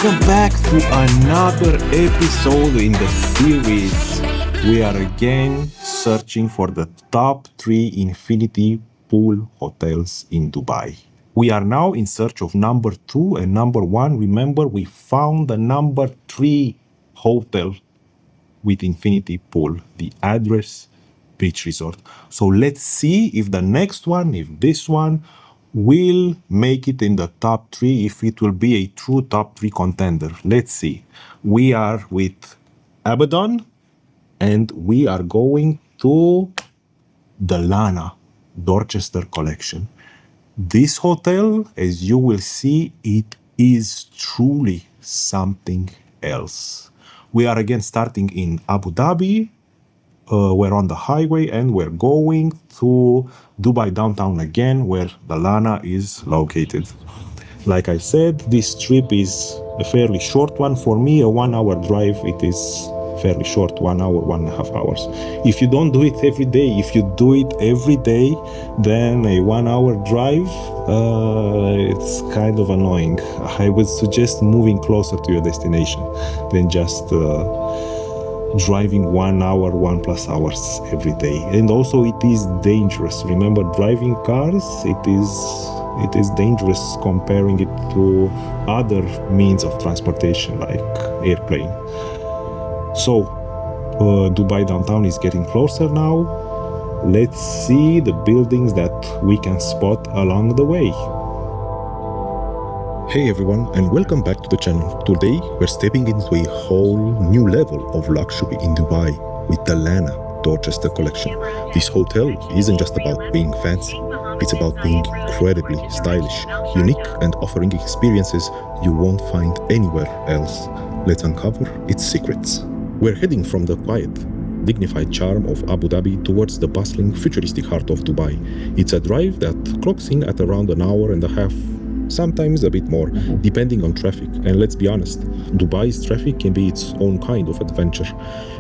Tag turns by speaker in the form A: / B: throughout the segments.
A: Welcome back to another episode in the series. We are again searching for the top 3 infinity pool hotels in Dubai. We are now in search of number 2 and number 1. Remember, we found the number 3 hotel with infinity pool, the Address Beach Resort. So let's see if the next one, if this one, will make it in the top 3, if it will be a true top 3 contender. Let's see. We are with Abaddon and we are going to the Lana Dorchester Collection. This hotel, as you will see, it is truly something else. We are again starting in Abu Dhabi. We're on the highway and we're going to Dubai downtown again, where the Lana is located. Like I said, this trip is a fairly short one. For me, a 1 hour drive, it is fairly short, 1 hour, 1.5 hours. If you don't do it every day, if you do it every day, then a 1 hour drive, it's kind of annoying. I would suggest moving closer to your destination than just driving 1 hour, 1+ hours every day. And also it is dangerous. Remember, driving cars, it is dangerous comparing it to other means of transportation like airplane. So Dubai downtown is getting closer now. Let's see the buildings that we can spot along the way. Hey everyone, and welcome back to the channel. Today we're stepping into a whole new level of luxury in Dubai with the Lana Dorchester Collection. This hotel isn't just about being fancy, it's about being incredibly stylish, unique, and offering experiences you won't find anywhere else. Let's uncover its secrets. We're heading from the quiet, dignified charm of Abu Dhabi towards the bustling, futuristic heart of Dubai. It's a drive that clocks in at around 1.5 hours, sometimes a bit more, depending on traffic. And let's be honest, Dubai's traffic can be its own kind of adventure.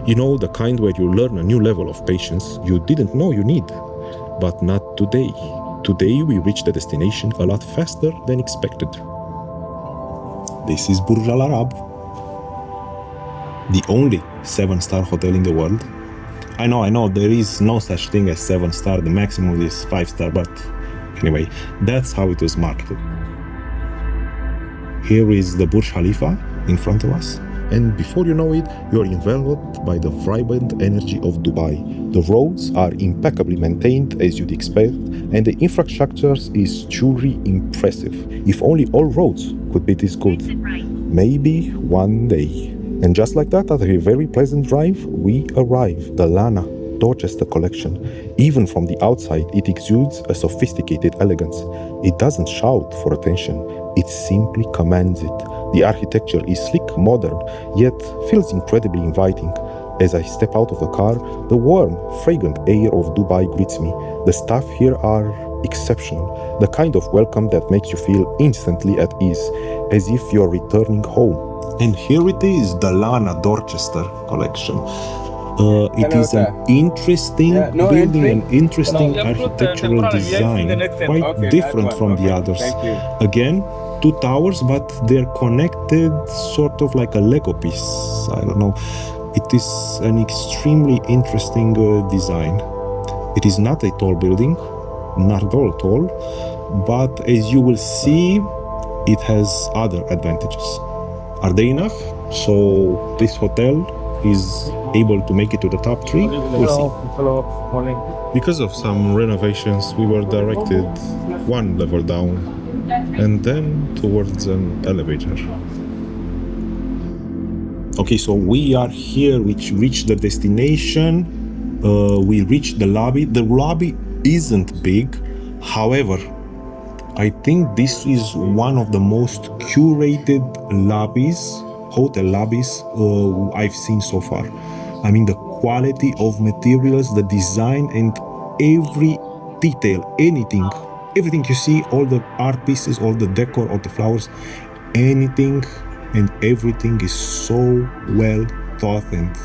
A: You know, the kind where you learn a new level of patience you didn't know you need. But not today. Today we reach the destination a lot faster than expected. This is Burj Al Arab, the only 7-star hotel in the world. I know, there is no such thing as 7-star, the maximum is 5-star, but anyway, that's how it was marketed. Here is the Burj Khalifa in front of us. And before you know it, you're enveloped by the vibrant energy of Dubai. The roads are impeccably maintained, as you'd expect, and the infrastructure is truly impressive. If only all roads could be this good. Maybe one day. And just like that, after a very pleasant drive, we arrive, the Lana Dorchester Collection. Even from the outside, it exudes a sophisticated elegance. It doesn't shout for attention, it simply commands it. The architecture is sleek, modern, yet feels incredibly inviting. As I step out of the car, the warm, fragrant air of Dubai greets me. The staff here are exceptional, the kind of welcome that makes you feel instantly at ease, as if you're returning home. And here it is, the Lana Dorchester Collection. It is an interesting building, an interesting architectural design, quite different from the others. Again, 2 towers, but they're connected sort of like a Lego piece. I don't know. It is an extremely interesting design. It is not a tall building, not at all tall, but as you will see, it has other advantages. Are they enough? So this hotel is able to make it to the top 3? We'll see.
B: Hello, morning.
A: Because of some renovations, we were directed 1 level down and then towards an elevator. Okay, so we are here, we reached the destination. We reached the lobby. The lobby isn't big. However, I think this is one of the most curated lobbies, hotel lobbies I've seen so far. I mean, the quality of materials, the design, and every detail, everything you see, all the art pieces, all the decor, all the flowers, anything and everything is so well thought and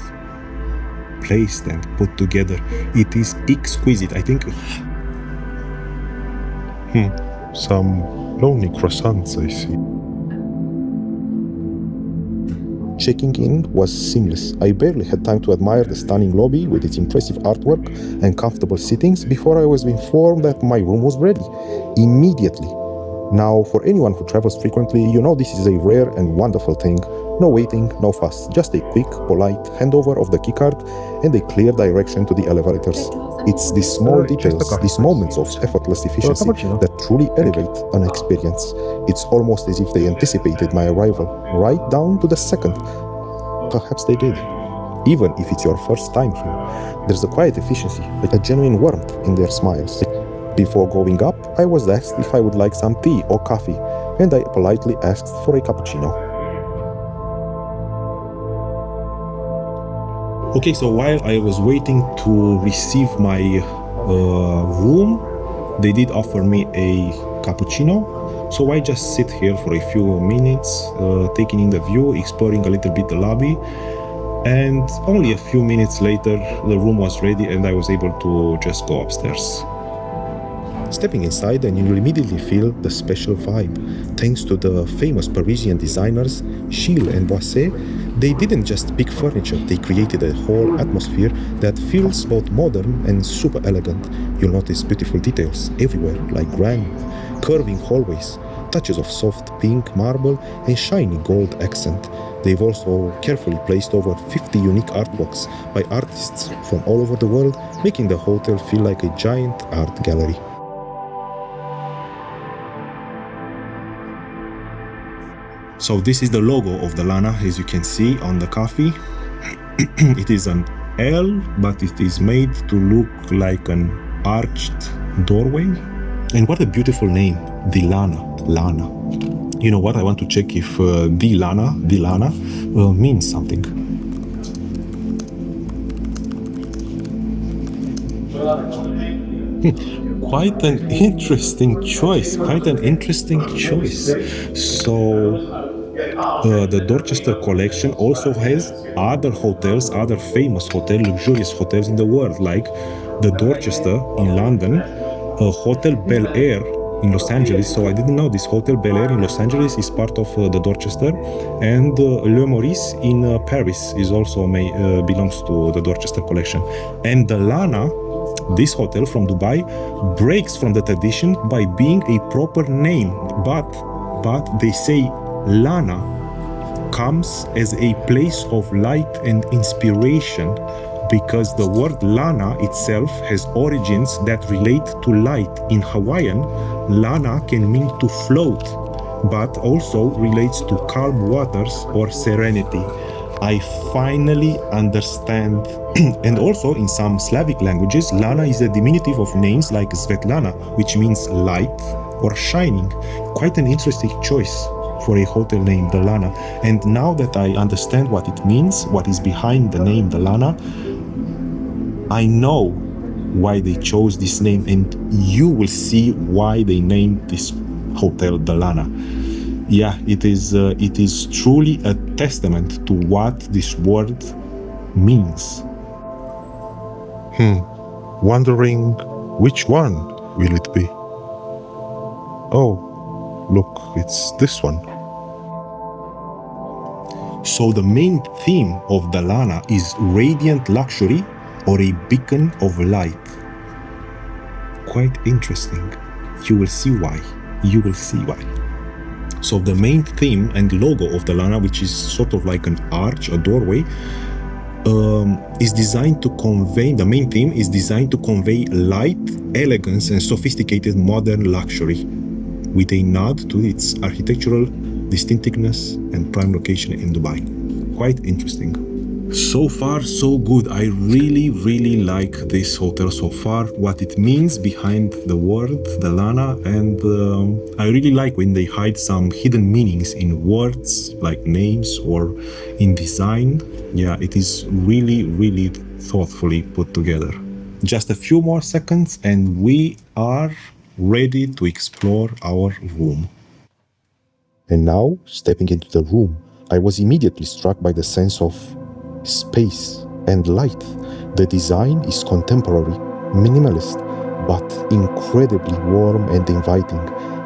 A: placed and put together. It is exquisite, I think. Some lonely croissants, I see. Checking in was seamless. I barely had time to admire the stunning lobby with its impressive artwork and comfortable sittings before I was informed that my room was ready. Immediately. Now, for anyone who travels frequently, you know this is a rare and wonderful thing. No waiting, no fuss, just a quick, polite handover of the keycard and a clear direction to the elevators. It's these small details, these moments of effortless efficiency that truly elevate an experience. It's almost as if they anticipated my arrival, right down to the second. Perhaps they did. Even if it's your first time here, there's a quiet efficiency, like a genuine warmth in their smiles. Before going up, I was asked if I would like some tea or coffee, and I politely asked for a cappuccino. Okay, so while I was waiting to receive my room, they did offer me a cappuccino. So I just sit here for a few minutes, taking in the view, exploring a little bit the lobby. And only a few minutes later, the room was ready and I was able to just go upstairs. Stepping inside and you will immediately feel the special vibe. Thanks to the famous Parisian designers Gilles and Boisset, they didn't just pick furniture, they created a whole atmosphere that feels both modern and super elegant. You'll notice beautiful details everywhere, like grand, curving hallways, touches of soft pink marble and shiny gold accent. They've also carefully placed over 50 unique artworks by artists from all over the world, making the hotel feel like a giant art gallery. So this is the logo of the Lana, as you can see on the coffee. It is an L, but it is made to look like an arched doorway. And what a beautiful name, the Lana, Lana. You know what, I want to check if the Lana means something. Quite an interesting choice, So the Dorchester Collection also has other hotels, other famous hotels, luxurious hotels in the world, like the Dorchester in London, Hotel Bel Air in Los Angeles. So I didn't know this Hotel Bel Air in Los Angeles is part of the Dorchester, and Le Maurice in Paris is also belongs to the Dorchester Collection. And the Lana, this hotel from Dubai, breaks from the tradition by being a proper name, but they say Lana comes as a place of light and inspiration, because the word Lana itself has origins that relate to light. In Hawaiian, Lana can mean to float, but also relates to calm waters or serenity. I finally understand. And also in some Slavic languages, Lana is a diminutive of names like Svetlana, which means light or shining. Quite an interesting choice for a hotel name, the Lana. And now that I understand what it means, what is behind the name, the Lana, I know why they chose this name, and you will see why they named this hotel the Lana. Yeah, it is truly a testament to what this word means. Wondering which one will it be? Oh, look, it's this one. So the main theme of the Lana is radiant luxury or a beacon of light. Quite interesting. You will see why. So the main theme and logo of the Lana, which is sort of like an arch, a doorway, is designed to convey, the main theme is designed to convey light, elegance, and sophisticated modern luxury, with a nod to its architectural distinctiveness and prime location in Dubai. Quite interesting. So far, so good. I really like this hotel so far, what it means behind the word, the Lana, and I really like when they hide some hidden meanings in words, like names or in design. Yeah, it is really thoughtfully put together. Just a few more seconds and we are ready to explore our room. And now, stepping into the room, I was immediately struck by the sense of space and light. The design is contemporary, minimalist, but incredibly warm and inviting.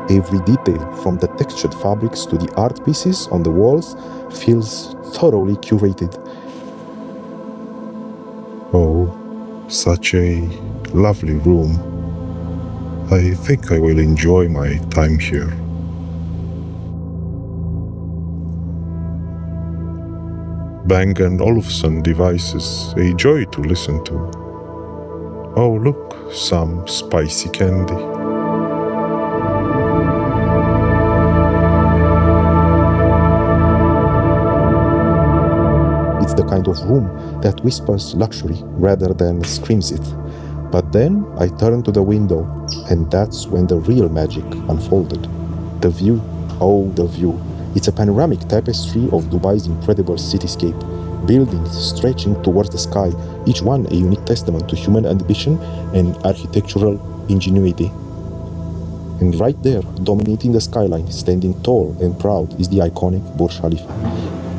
A: Every detail, from the textured fabrics to the art pieces on the walls, feels thoroughly curated. Oh, such a lovely room. I think I will enjoy my time here. Bang & Olufsen devices, a joy to listen to. Oh look, some spicy candy. It's the kind of room that whispers luxury rather than screams it. But then I turned to the window, and that's when the real magic unfolded. The view, oh the view. It's a panoramic tapestry of Dubai's incredible cityscape. Buildings stretching towards the sky, each one a unique testament to human ambition and architectural ingenuity. And right there, dominating the skyline, standing tall and proud, is the iconic Burj Khalifa.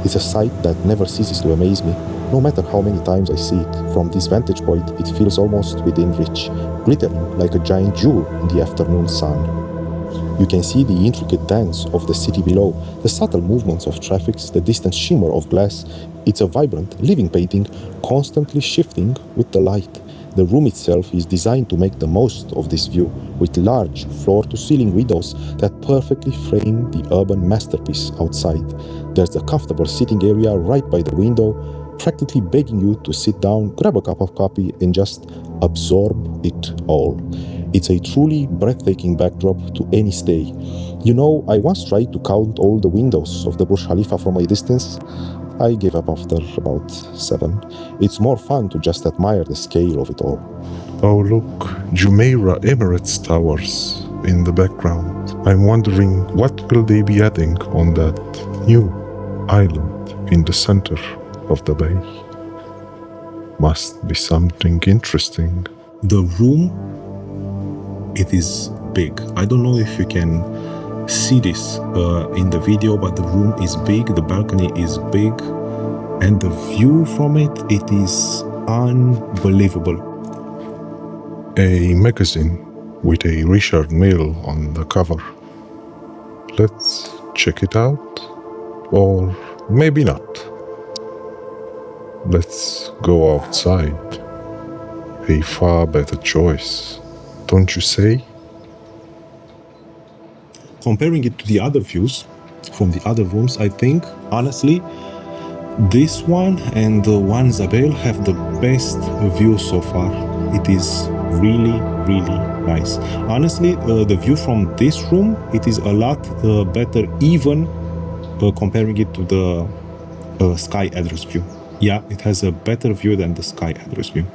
A: It's a sight that never ceases to amaze me. No matter how many times I see it, from this vantage point, it feels almost within reach, glittering like a giant jewel in the afternoon sun. You can see the intricate dance of the city below, the subtle movements of traffic, the distant shimmer of glass. It's a vibrant, living painting, constantly shifting with the light. The room itself is designed to make the most of this view, with large floor-to-ceiling windows that perfectly frame the urban masterpiece outside. There's a comfortable sitting area right by the window, practically begging you to sit down, grab a cup of coffee, and just absorb it all. It's a truly breathtaking backdrop to any stay. You know, I once tried to count all the windows of the Burj Khalifa from a distance. I gave up after about 7. It's more fun to just admire the scale of it all. Oh look, Jumeirah Emirates Towers in the background. I'm wondering what will they be adding on that new island in the center of the bay. Must be something interesting. The room, it is big. I don't know if you can see this in the video, but the room is big, the balcony is big, and the view from it is unbelievable. A magazine with a Richard Mille on the cover. Let's check it out, or maybe not. Let's go outside. A far better choice, don't you say? Comparing it to the other views from the other rooms, I think, honestly, this one and the one Zabel have the best view so far. It is really, really nice. Honestly, the view from this room, it is a lot better, even comparing it to the sky address view. Yeah, it has a better view than the sky address view.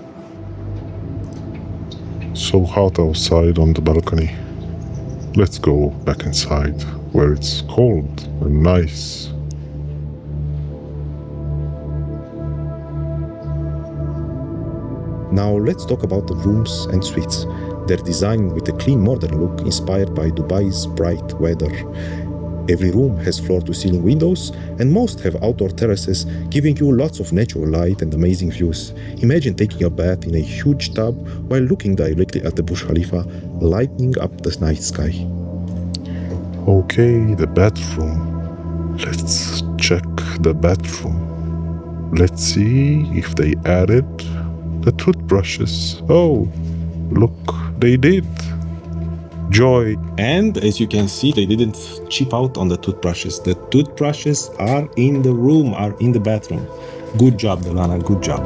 A: So hot outside on the balcony. Let's go back inside, where it's cold and nice. Now let's talk about the rooms and suites. They're designed with a clean modern look inspired by Dubai's bright weather. Every room has floor-to-ceiling windows, and most have outdoor terraces, giving you lots of natural light and amazing views. Imagine taking a bath in a huge tub while looking directly at the Burj Khalifa, lighting up the night sky. Okay, the bathroom. Let's check the bathroom. Let's see if they added the toothbrushes. Oh, look, they did. Joy. And as you can see, they didn't cheap out on the toothbrushes. The toothbrushes are in the room, are in the bathroom. Good job, Lana, good job.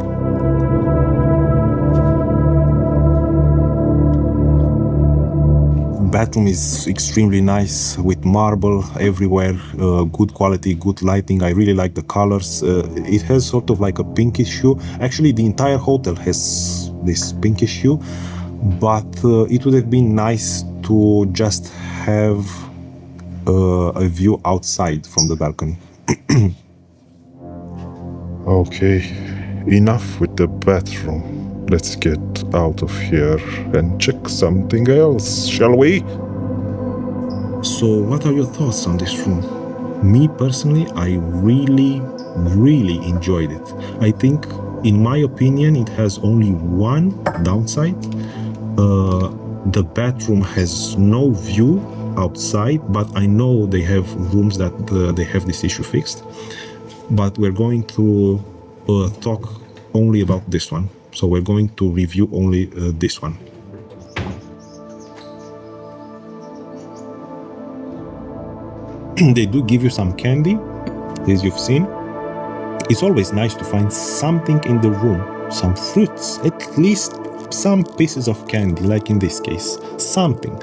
A: Bathroom is extremely nice with marble everywhere, good quality, good lighting. I really like the colors. It has sort of like a pinkish hue. Actually, the entire hotel has this pinkish hue, but it would have been nice to just have a view outside from the balcony. Okay, enough with the bathroom. Let's get out of here and check something else, shall we? So what are your thoughts on this room? Me personally, I really enjoyed it. I think, in my opinion, it has only one downside. The bathroom has no view outside, but I know they have rooms that they have this issue fixed. But we're going to talk only about this one. So we're going to review only this one. They do give you some candy, as you've seen. It's always nice to find something in the room, some fruits, at least some pieces of candy, like in this case. Something.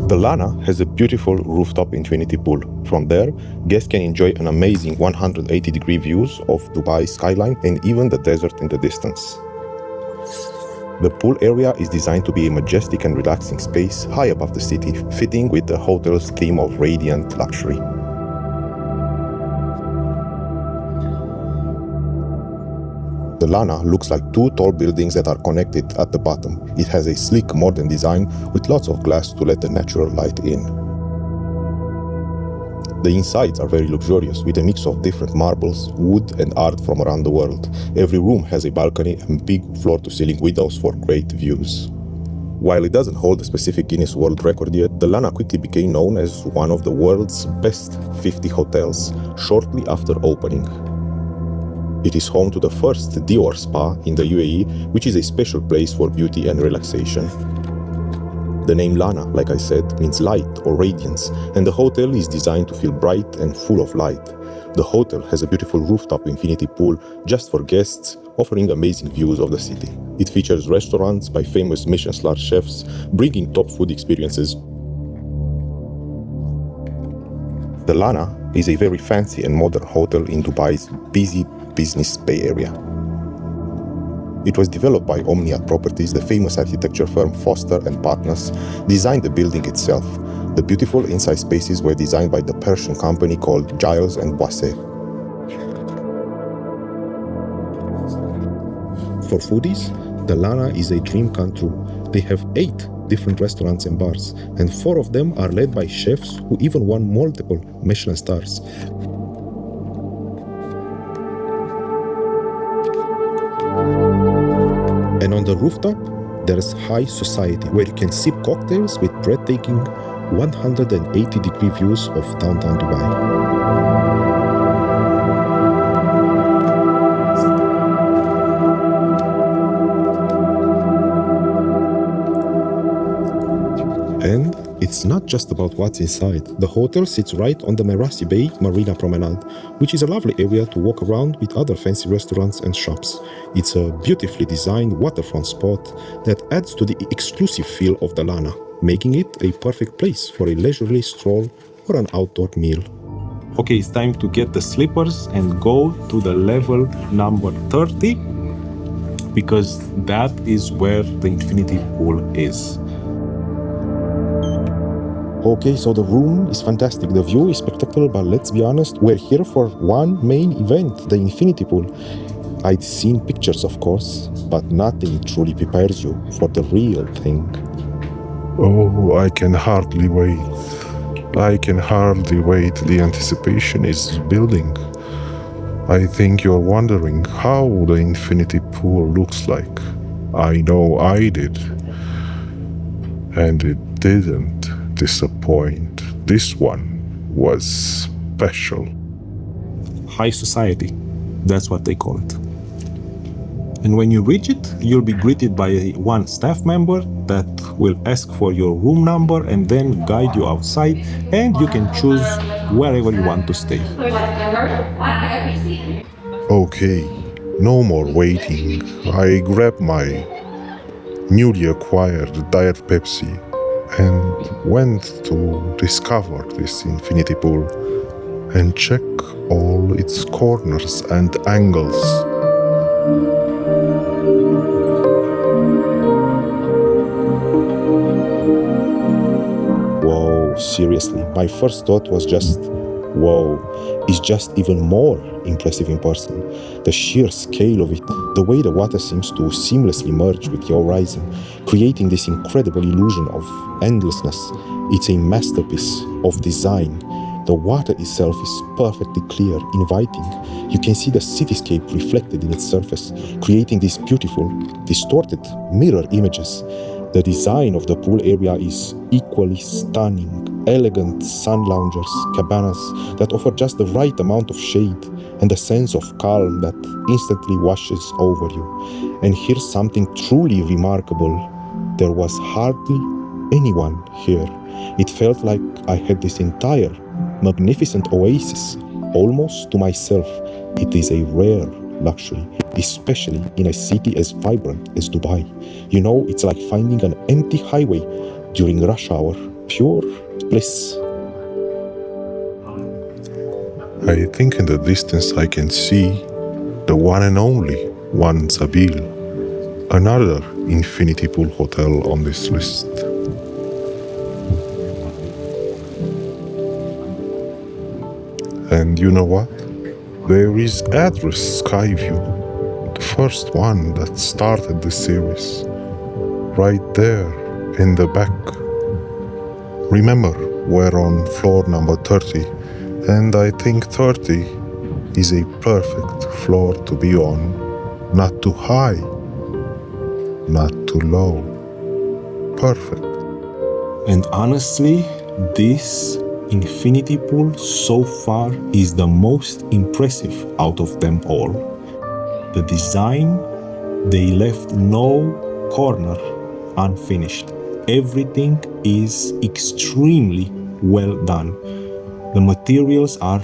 A: The Lana has a beautiful rooftop infinity pool. From there, guests can enjoy an amazing 180-degree views of Dubai skyline and even the desert in the distance. The pool area is designed to be a majestic and relaxing space high above the city, fitting with the hotel's theme of radiant luxury. The Lana looks like two tall buildings that are connected at the bottom. It has a sleek modern design with lots of glass to let the natural light in. The insides are very luxurious with a mix of different marbles, wood and art from around the world. Every room has a balcony and big floor-to-ceiling windows for great views. While it doesn't hold a specific Guinness World Record yet, the Lana quickly became known as one of the world's best 50 hotels shortly after opening. It is home to the first Dior spa in the UAE, which is a special place for beauty and relaxation. The name Lana, like I said, means light or radiance, and the hotel is designed to feel bright and full of light. The hotel has a beautiful rooftop infinity pool just for guests, offering amazing views of the city. It features restaurants by famous Michelin-star chefs, bringing top food experiences. The Lana is a very fancy and modern hotel in Dubai's busy business Bay Area. It was developed by Omniat Properties. The famous architecture firm Foster & Partners designed the building itself. The beautiful inside spaces were designed by the Persian company called Giles & Boisset. For foodies, the Lana is a dream come true. They have 8 different restaurants and bars, and 4 of them are led by chefs who even won multiple Michelin stars. And on the rooftop, there's high society, where you can sip cocktails with breathtaking 180-degree views of downtown Dubai. And it's not just about what's inside. The hotel sits right on the Merasi Bay Marina Promenade, which is a lovely area to walk around with other fancy restaurants and shops. It's a beautifully designed waterfront spot that adds to the exclusive feel of the Lana, making it a perfect place for a leisurely stroll or an outdoor meal. Okay, it's time to get the slippers and go to the level number 30, because that is where the infinity pool is. Okay, so the room is fantastic, the view is spectacular, but let's be honest, we're here for one main event, the infinity pool. I'd seen pictures, of course, but nothing truly prepares you for the real thing.
B: Oh, I can hardly wait. The anticipation is building. I think you're wondering how the infinity pool looks like. I know I did. And it didn't disappoint. This one was special.
A: High society, that's what they call it. And when you reach it, you'll be greeted by one staff member that will ask for your room number and then guide you outside, and you can choose wherever you want to stay.
B: Okay, no more waiting. I grab my newly acquired Diet Pepsi and went to discover this infinity pool and check all its corners and angles.
A: Whoa, seriously, my first thought was just, whoa, it's just even more impressive in person. The sheer scale of it, the way the water seems to seamlessly merge with the horizon, creating this incredible illusion of endlessness. It's a masterpiece of design, The water itself is perfectly clear, inviting. You can see the cityscape reflected in its surface, creating these beautiful, distorted mirror images. The design of the pool area is equally stunning. Elegant sun loungers, cabanas that offer just the right amount of shade and a sense of calm that instantly washes over you. And here's something truly remarkable. There was hardly anyone here. It felt like I had this entire magnificent oasis almost to myself. It is a rare luxury, especially in a city as vibrant as Dubai. You know, it's like finding an empty highway during rush hour. Pure bliss.
B: I think in the distance I can see the one and only One Sabil, another infinity pool hotel on this list. And you know what? There is Address Skyview, the first one that started the series, right there in the back. Remember, we're on floor number 30, and I think 30 is a perfect floor to be on. Not too high, not too low. Perfect.
A: And honestly, this infinity pool so far is the most impressive out of them all. The design, they left no corner unfinished. Everything is extremely well done. The materials are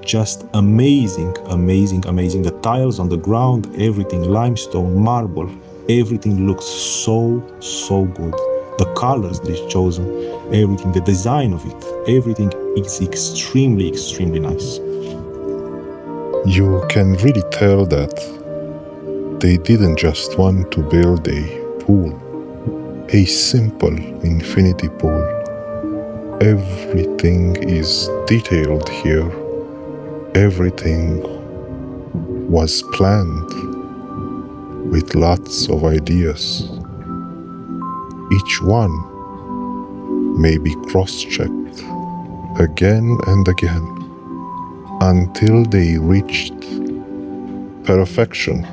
A: just amazing, amazing, amazing. The tiles on the ground, everything, limestone, marble, everything looks so, so good. The colors they've chosen, everything, the design of it, everything is extremely, extremely nice.
B: You can really tell that they didn't just want to build a pool, a simple infinity pool. Everything is detailed here. Everything was planned with lots of ideas. Each one may be cross-checked again and again until they reached perfection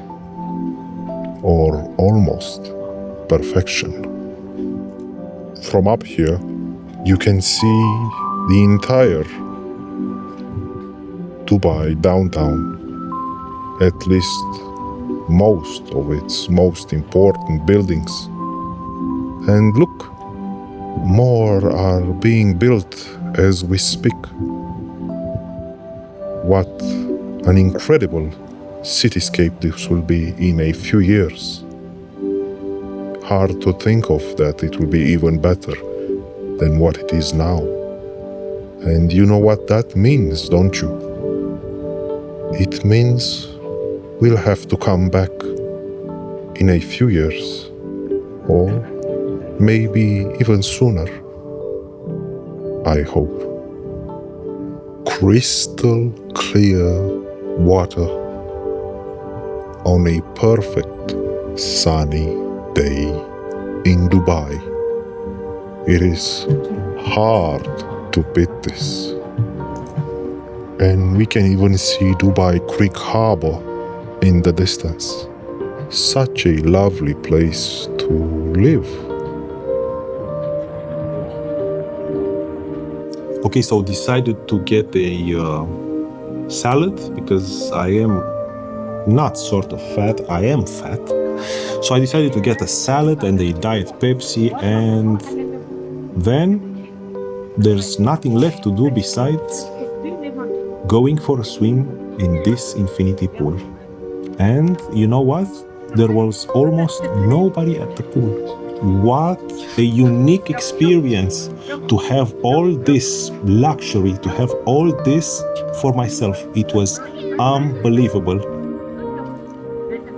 B: or almost perfection. From up here, you can see the entire Dubai downtown, at least most of its most important buildings. And look, more are being built as we speak. What an incredible cityscape this will be in a few years. Hard to think of that it will be even better than what it is now. And you know what that means, don't you? It means we'll have to come back in a few years, or maybe even sooner. I hope. Crystal clear water on a perfect sunny day in Dubai. It is hard to beat this. And we can even see Dubai Creek Harbor in the distance. Such a lovely place to live.
A: Okay, so decided to get a salad because I am not sort of fat, I am fat. So I decided to get a salad and a Diet Pepsi, and then there's nothing left to do besides going for a swim in this infinity pool. And you know what? There was almost nobody at the pool. What a unique experience to have all this luxury, to have all this for myself. It was unbelievable.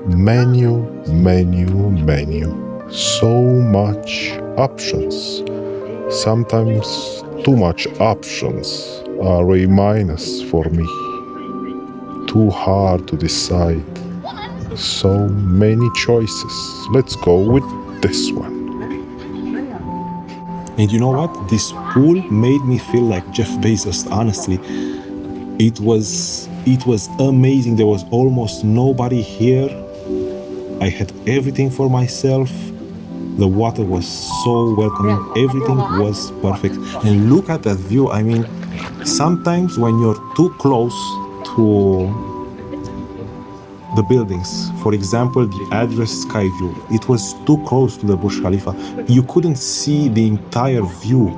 B: Menu. So much options. Sometimes too much options are a minus for me. Too hard to decide. So many choices. Let's go with this one.
A: And you know what? This pool made me feel like Jeff Bezos, honestly. It was amazing. There was almost nobody here. I had everything for myself. The water was so welcoming. Everything was perfect. And look at that view. I mean, sometimes when you're too close to the buildings, for example, the address sky view, it was too close to the Burj Khalifa. You couldn't see the entire view.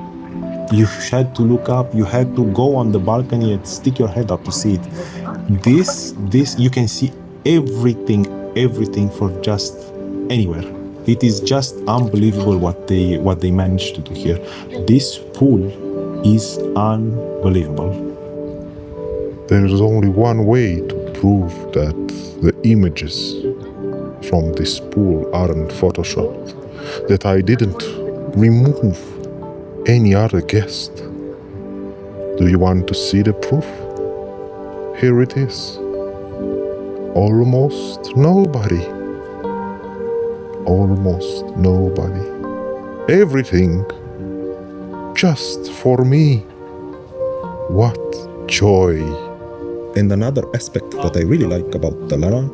A: You had to look up, you had to go on the balcony and stick your head up to see it. This, you can see everything for just anywhere. It is just unbelievable what they managed to do here. This pool is unbelievable.
B: There is only one way to prove that the images from this pool aren't photoshopped, that I didn't remove any other guest. Do you want to see the proof? Here it is. Almost nobody. Almost nobody. Everything just for me. What joy.
A: And another aspect that I really like about the Lana,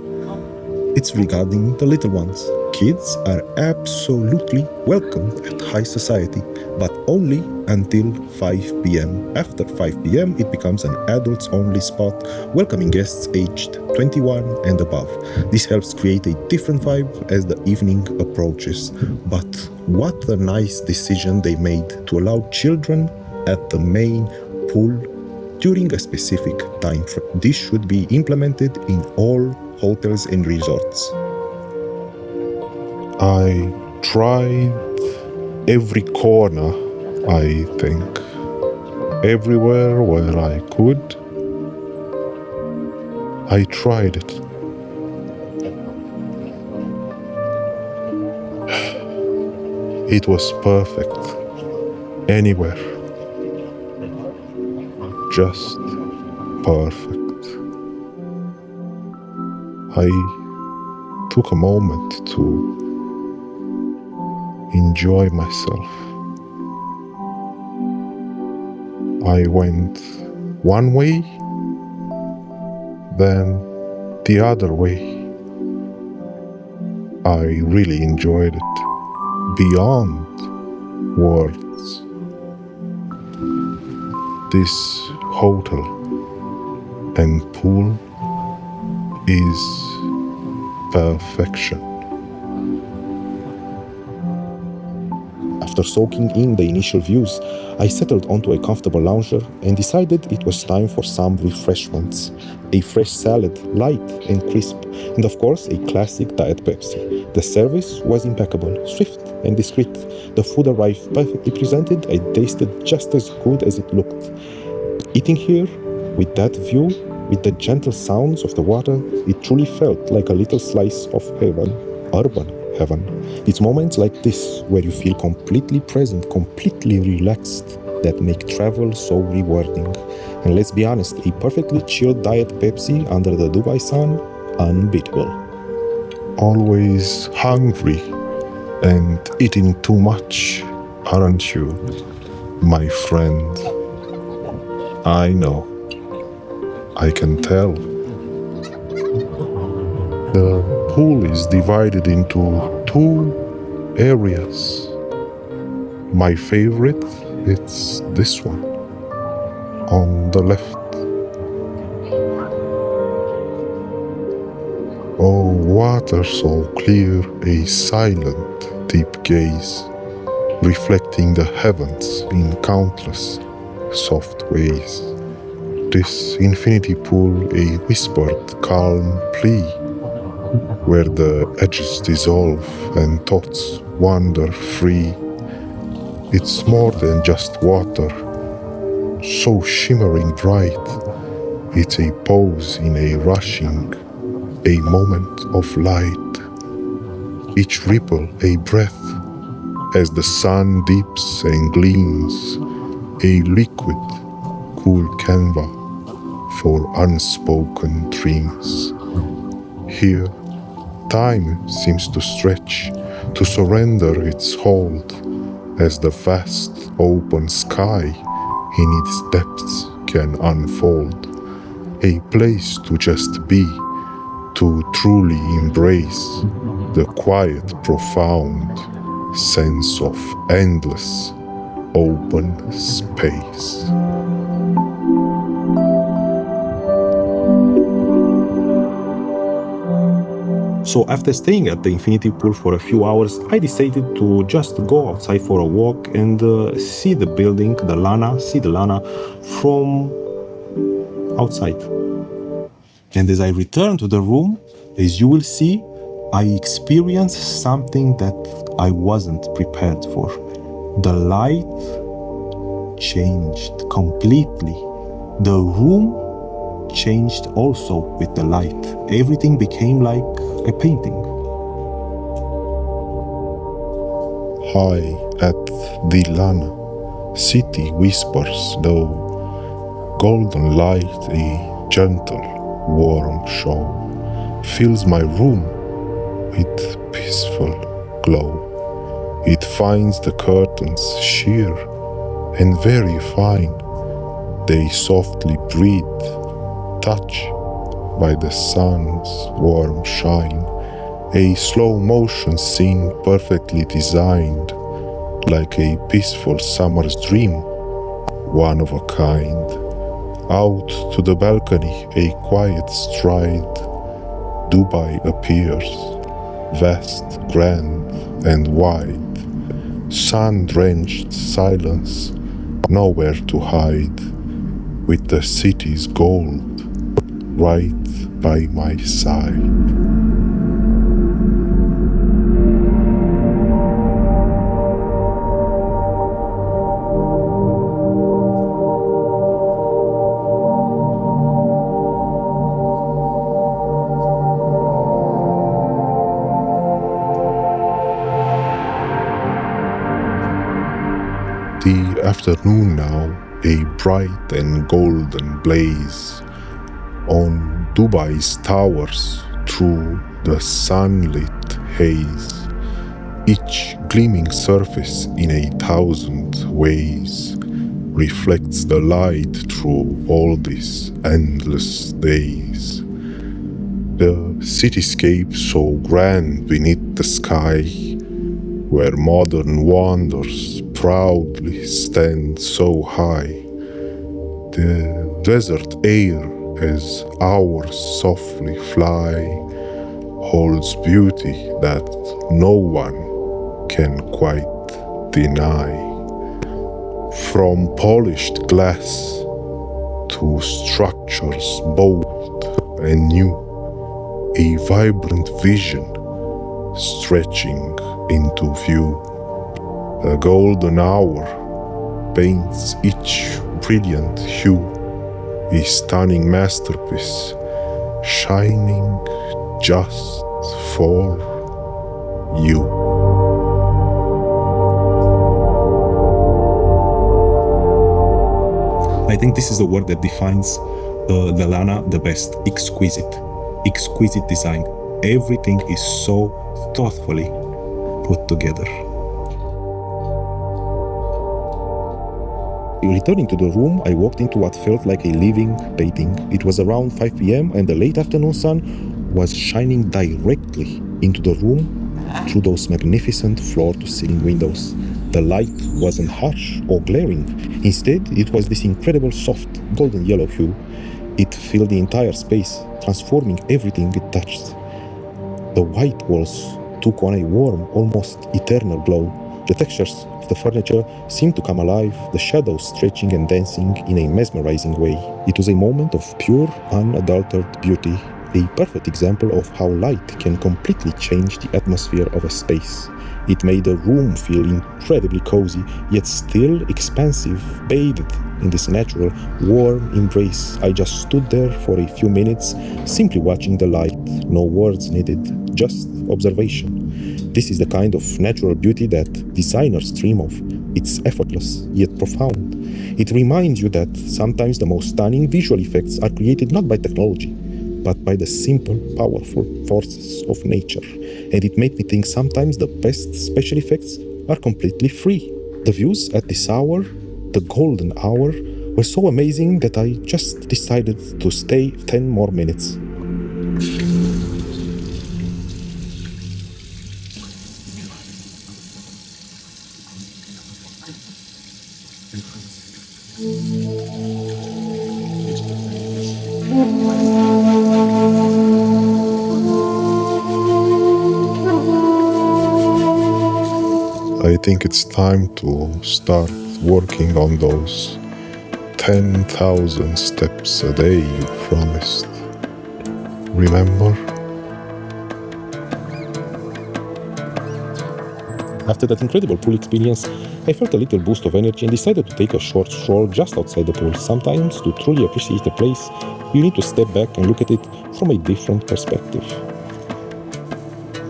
A: it's regarding the little ones. Kids are absolutely welcome at high society, but only until 5 p.m. After 5 p.m., it becomes an adults-only spot, welcoming guests aged 21 and above. This helps create a different vibe as the evening approaches. But what a nice decision they made to allow children at the main pool during a specific time frame. This should be implemented in all hotels and resorts.
B: I tried every corner, I think. Everywhere where I could, I tried it. It was perfect. Anywhere. Just perfect. I took a moment to enjoy myself. I went one way, then the other way. I really enjoyed it beyond words. This hotel and pool is perfection.
A: After soaking in the initial views, I settled onto a comfortable lounger and decided it was time for some refreshments. A fresh salad, light and crisp, and of course a classic Diet Pepsi. The service was impeccable, swift and discreet. The food arrived perfectly presented and tasted just as good as it looked. Eating here, with that view, with the gentle sounds of the water, it truly felt like a little slice of heaven, urban heaven. It's moments like this where you feel completely present, completely relaxed, that make travel so rewarding. And let's be honest, a perfectly chilled Diet Pepsi under the Dubai sun, unbeatable.
B: Always hungry and eating too much, aren't you, my friend? I know. I can tell. The pool is divided into two areas. My favorite, it's this one, on the left. Oh, water so clear, a silent, deep gaze, reflecting the heavens in countless soft ways. This infinity pool, a whispered, calm plea, where the edges dissolve and thoughts wander free. It's more than just water, so shimmering bright. It's a pause in a rushing, a moment of light. Each ripple a breath, as the sun dips and gleams, a liquid, cool canvas for unspoken dreams. Here, time seems to stretch, to surrender its hold, as the vast open sky in its depths can unfold, a place to just be, to truly embrace the quiet, profound sense of endless open space.
A: So after staying at the infinity pool for a few hours, I decided to just go outside for a walk and see the building, the Lana, from outside. And as I return to the room, as you will see, I experienced something that I wasn't prepared for. The light changed completely. The room changed also with the light. Everything became like a painting.
B: High at the Lana, city whispers, though golden light, a gentle, warm show, fills my room with peaceful glow. It finds the curtains sheer and very fine. They softly breathe, touch by the sun's warm shine. A slow motion scene perfectly designed, like a peaceful summer's dream, one of a kind. Out to the balcony, a quiet stride, Dubai appears, vast, grand, and wide. Sun-drenched silence, nowhere to hide, with the city's gold right by my side. The afternoon now, a bright and golden blaze on Dubai's towers through the sunlit haze, each gleaming surface in 1,000 ways reflects the light through all these endless days. The cityscape so grand beneath the sky, where modern wonders proudly stand so high. The desert air, as hours softly fly, holds beauty that no one can quite deny. From polished glass to structures bold and new, a vibrant vision stretching into view. The golden hour paints each brilliant hue, a stunning masterpiece, shining just for you.
A: I think this is the word that defines the Lana the best. Exquisite. Exquisite design. Everything is so thoughtfully put together. Returning to the room, I walked into what felt like a living painting. It was around 5 p.m. and the late afternoon sun was shining directly into the room through those magnificent floor-to-ceiling windows. The light wasn't harsh or glaring. Instead, it was this incredible soft golden yellow hue. It filled the entire space, transforming everything it touched. The white walls took on a warm, almost eternal glow. The textures of the furniture seemed to come alive, the shadows stretching and dancing in a mesmerizing way. It was a moment of pure, unadulterated beauty, a perfect example of how light can completely change the atmosphere of a space. It made the room feel incredibly cozy, yet still expansive, bathed in this natural, warm embrace. I just stood there for a few minutes, simply watching the light. No words needed, just observation. This is the kind of natural beauty that designers dream of. It's effortless, yet profound. It reminds you that sometimes the most stunning visual effects are created not by technology, but by the simple, powerful forces of nature. And it made me think sometimes the best special effects are completely free. The views at this hour, the golden hour, were so amazing that I just decided to stay 10 more minutes.
B: I think it's time to start working on those 10,000 steps a day you promised. Remember?
A: After that incredible pool experience, I felt a little boost of energy and decided to take a short stroll just outside the pool. Sometimes, to truly appreciate a place, you need to step back and look at it from a different perspective.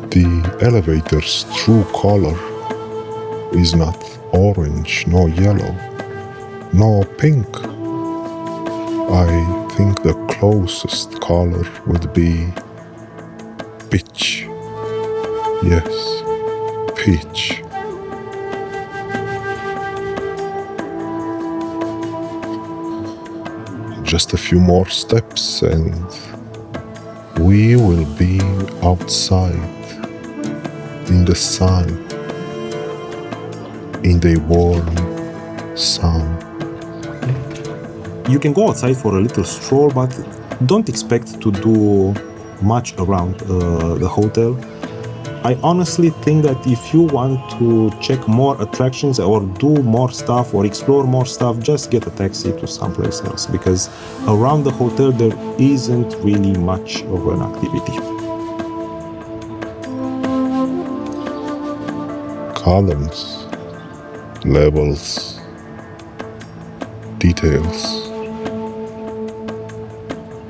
B: The elevator's true color is not orange, nor yellow, nor pink. I think the closest color would be peach. Yes, peach. Just a few more steps and we will be outside in the sun, in the warm sun.
A: You can go outside for a little stroll, but don't expect to do much around the hotel. I honestly think that if you want to check more attractions or do more stuff or explore more stuff, just get a taxi to someplace else, because around the hotel there isn't really much of an activity.
B: Columns, levels, details.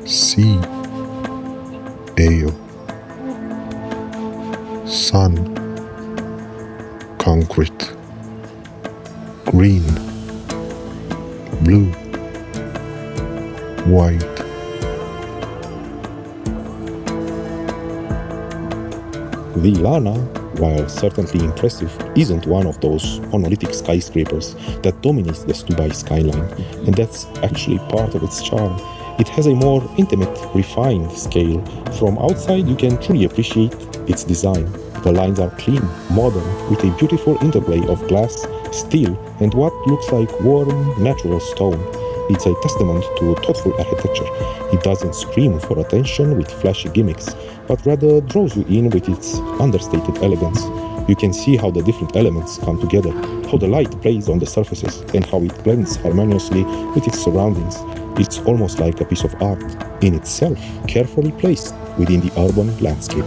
B: Sea, air, sun, concrete, green, blue, white.
A: The Lana, while certainly impressive, isn't one of those monolithic skyscrapers that dominates the Dubai skyline, and that's actually part of its charm. It has a more intimate, refined scale. From outside, you can truly appreciate its design. The lines are clean, modern, with a beautiful interplay of glass, steel, and what looks like warm, natural stone. It's a testament to thoughtful architecture. It doesn't scream for attention with flashy gimmicks, but rather draws you in with its understated elegance. You can see how the different elements come together, how the light plays on the surfaces, and how it blends harmoniously with its surroundings. It's almost like a piece of art in itself, carefully placed within the urban landscape.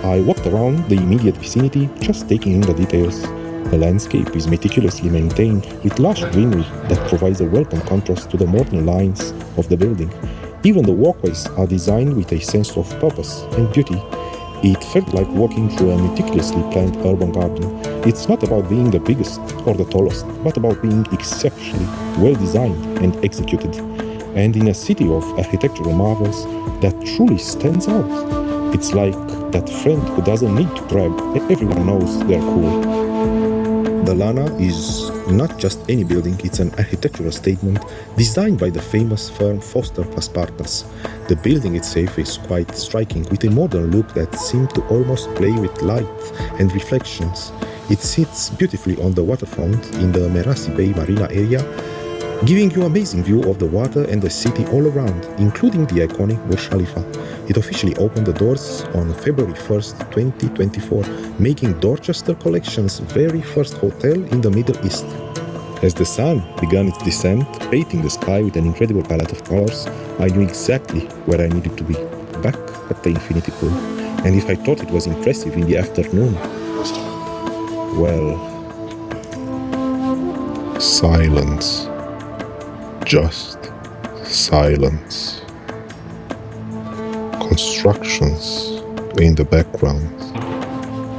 A: I walked around the immediate vicinity, just taking in the details. The landscape is meticulously maintained, with lush greenery that provides a welcome contrast to the modern lines of the building. Even the walkways are designed with a sense of purpose and beauty. It felt like walking through a meticulously planned urban garden. It's not about being the biggest or the tallest, but about being exceptionally well designed and executed. And in a city of architectural marvels that truly stands out. It's like that friend who doesn't need to brag, and everyone knows they're cool. The Lana is not just any building, it's an architectural statement designed by the famous firm Foster + Partners. The building itself is quite striking, with a modern look that seems to almost play with light and reflections. It sits beautifully on the waterfront in the Merasi Bay Marina area, giving you an amazing view of the water and the city all around, including the iconic Burj Khalifa. It officially opened the doors on February 1st, 2024, making Dorchester Collection's very first hotel in the Middle East. As the sun began its descent, painting the sky with an incredible palette of colors, I knew exactly where I needed to be, back at the infinity pool. And if I thought it was impressive in the afternoon, well...
B: Silence. Just silence. Constructions in the background,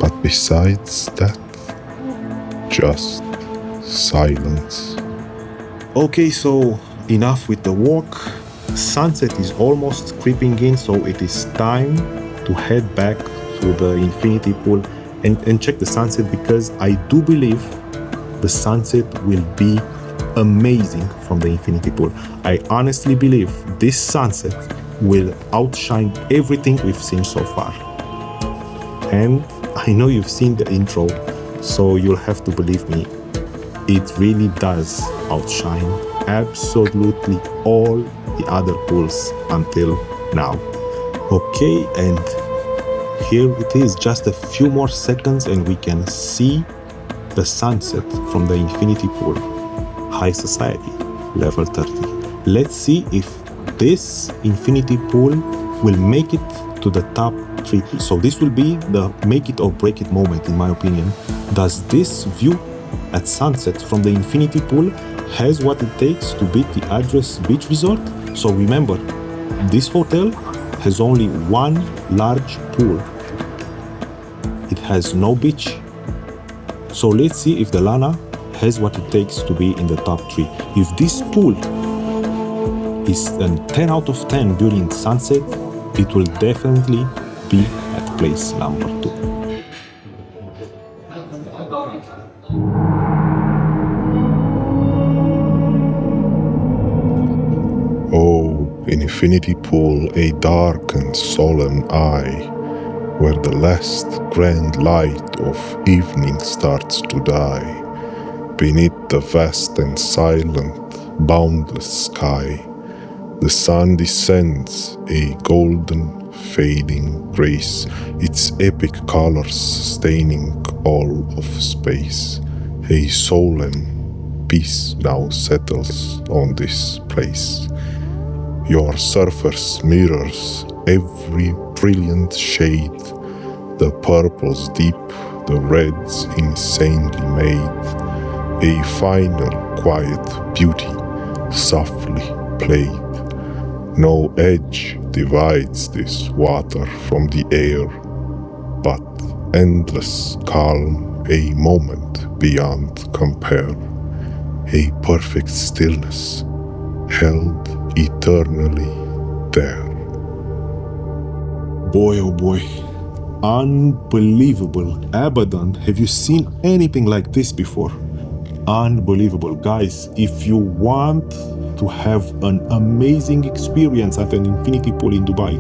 B: but besides that, just silence.
A: Okay, so enough with the walk. Sunset is almost creeping in, so it is time to head back to the infinity pool and check the sunset, because I do believe the sunset will be amazing from the infinity pool. I honestly believe this sunset will outshine everything we've seen so far. And I know you've seen the intro, so you'll have to believe me, it really does outshine absolutely all the other pools until now. Okay, and here it is, just a few more seconds and we can see the sunset from the infinity pool, high society, level 30. Let's see if this infinity pool will make it to the top 3. So this will be the make it or break it moment, in my opinion. Does this view at sunset from the infinity pool has what it takes to beat the address beach resort? So remember, this hotel has only one large pool. It has no beach. So let's see if the Lana has what it takes to be in the top 3. If this pool is a 10 out of 10 during sunset, it will definitely be at place number 2.
B: Oh, infinity pool, a dark and solemn eye, where the last grand light of evening starts to die, beneath the vast and silent, boundless sky. The sun descends, a golden, fading grace, its epic colors staining all of space. A solemn peace now settles on this place. Your surface mirrors every brilliant shade, the purples deep, the reds insanely made. A final quiet beauty softly played. No edge divides this water from the air, but endless calm, a moment beyond compare. A perfect stillness held eternally there.
A: Boy, oh boy, unbelievable. Abaddon, have you seen anything like this before? Unbelievable. Guys, if you want to have an amazing experience at an infinity pool in Dubai,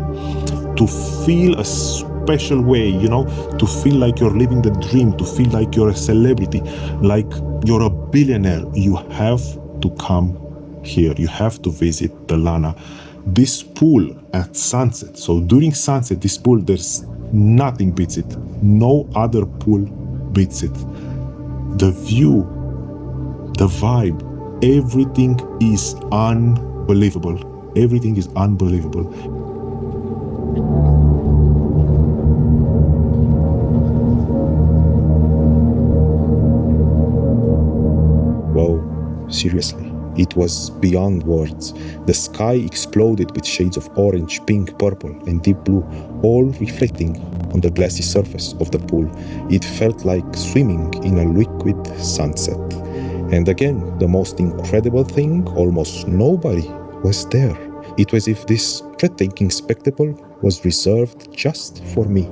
A: to feel a special way, to feel like you're living the dream, to feel like you're a celebrity, like you're a billionaire, you have to come here. You have to visit the Lana. This pool at sunset, so during sunset, this pool, there's nothing beats it. No other pool beats it. The view, the vibe, everything is unbelievable. Everything is unbelievable. Wow, seriously, it was beyond words. The sky exploded with shades of orange, pink, purple, and deep blue, all reflecting on the glassy surface of the pool. It felt like swimming in a liquid sunset. And again, the most incredible thing, almost nobody was there. It was as if this breathtaking spectacle was reserved just for me.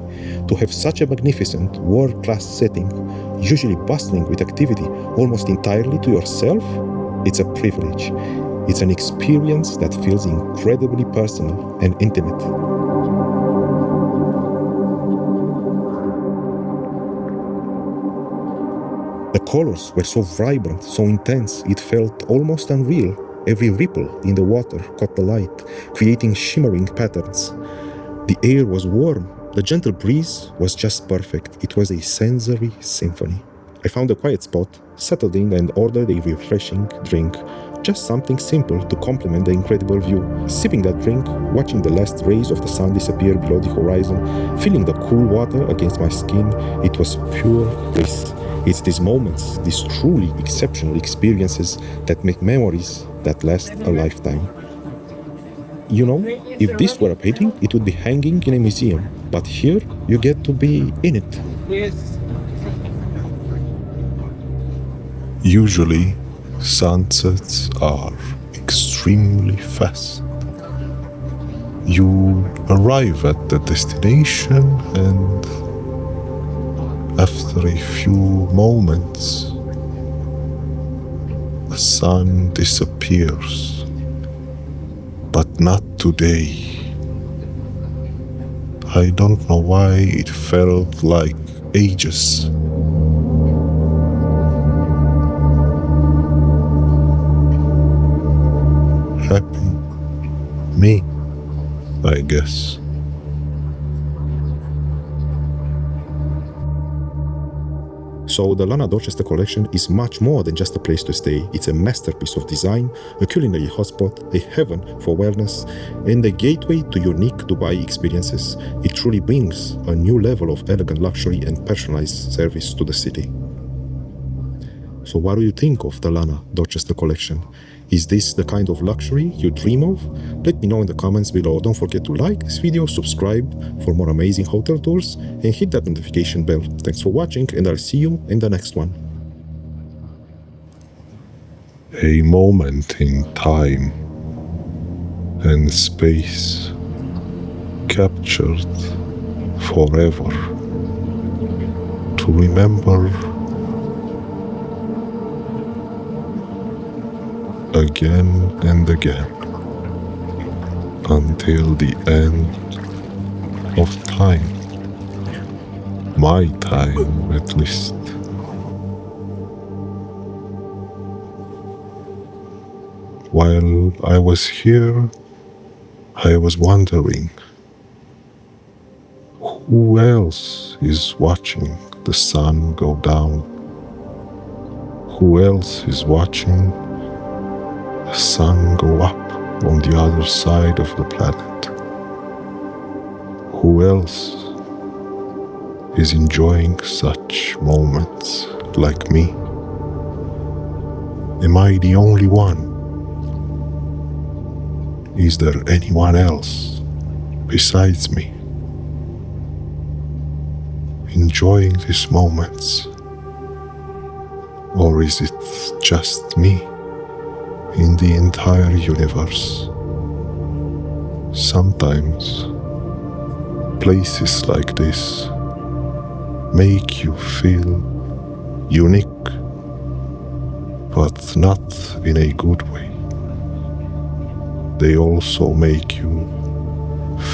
A: To have such a magnificent, world-class setting, usually bustling with activity, almost entirely to yourself, it's a privilege. It's an experience that feels incredibly personal and intimate. The colors were so vibrant, so intense, it felt almost unreal. Every ripple in the water caught the light, creating shimmering patterns. The air was warm. The gentle breeze was just perfect. It was a sensory symphony. I found a quiet spot, settled in, and ordered a refreshing drink. Just something simple to complement the incredible view. Sipping that drink, watching the last rays of the sun disappear below the horizon, feeling the cool water against my skin, it was pure bliss. It's these moments, these truly exceptional experiences that make memories that last a lifetime. If this were a painting, it would be hanging in a museum. But here, you get to be in it.
B: Usually, sunsets are extremely fast. You arrive at the destination and After a few moments, the sun disappears, but not today. I don't know why it felt like ages. Happy? Me, I guess.
A: So the Lana Dorchester Collection is much more than just a place to stay. It's a masterpiece of design, a culinary hotspot, a heaven for wellness, and a gateway to unique Dubai experiences. It truly brings a new level of elegant luxury and personalized service to the city. So what do you think of the Lana Dorchester Collection? Is this the kind of luxury you dream of? Let me know in the comments below. Don't forget to like this video, subscribe for more amazing hotel tours, and hit that notification bell. Thanks for watching, and I'll see you in the next one.
B: A moment in time and space captured forever to remember again and again until the end of time, my time at least. While I was here, I was wondering, who else is watching the sun go down? Who else is watching the sun go up on the other side of the planet? Who else is enjoying such moments like me? Am I the only one? Is there anyone else besides me enjoying these moments? Or is it just me in the entire universe? Sometimes places like this make you feel unique, but not in a good way. They also make you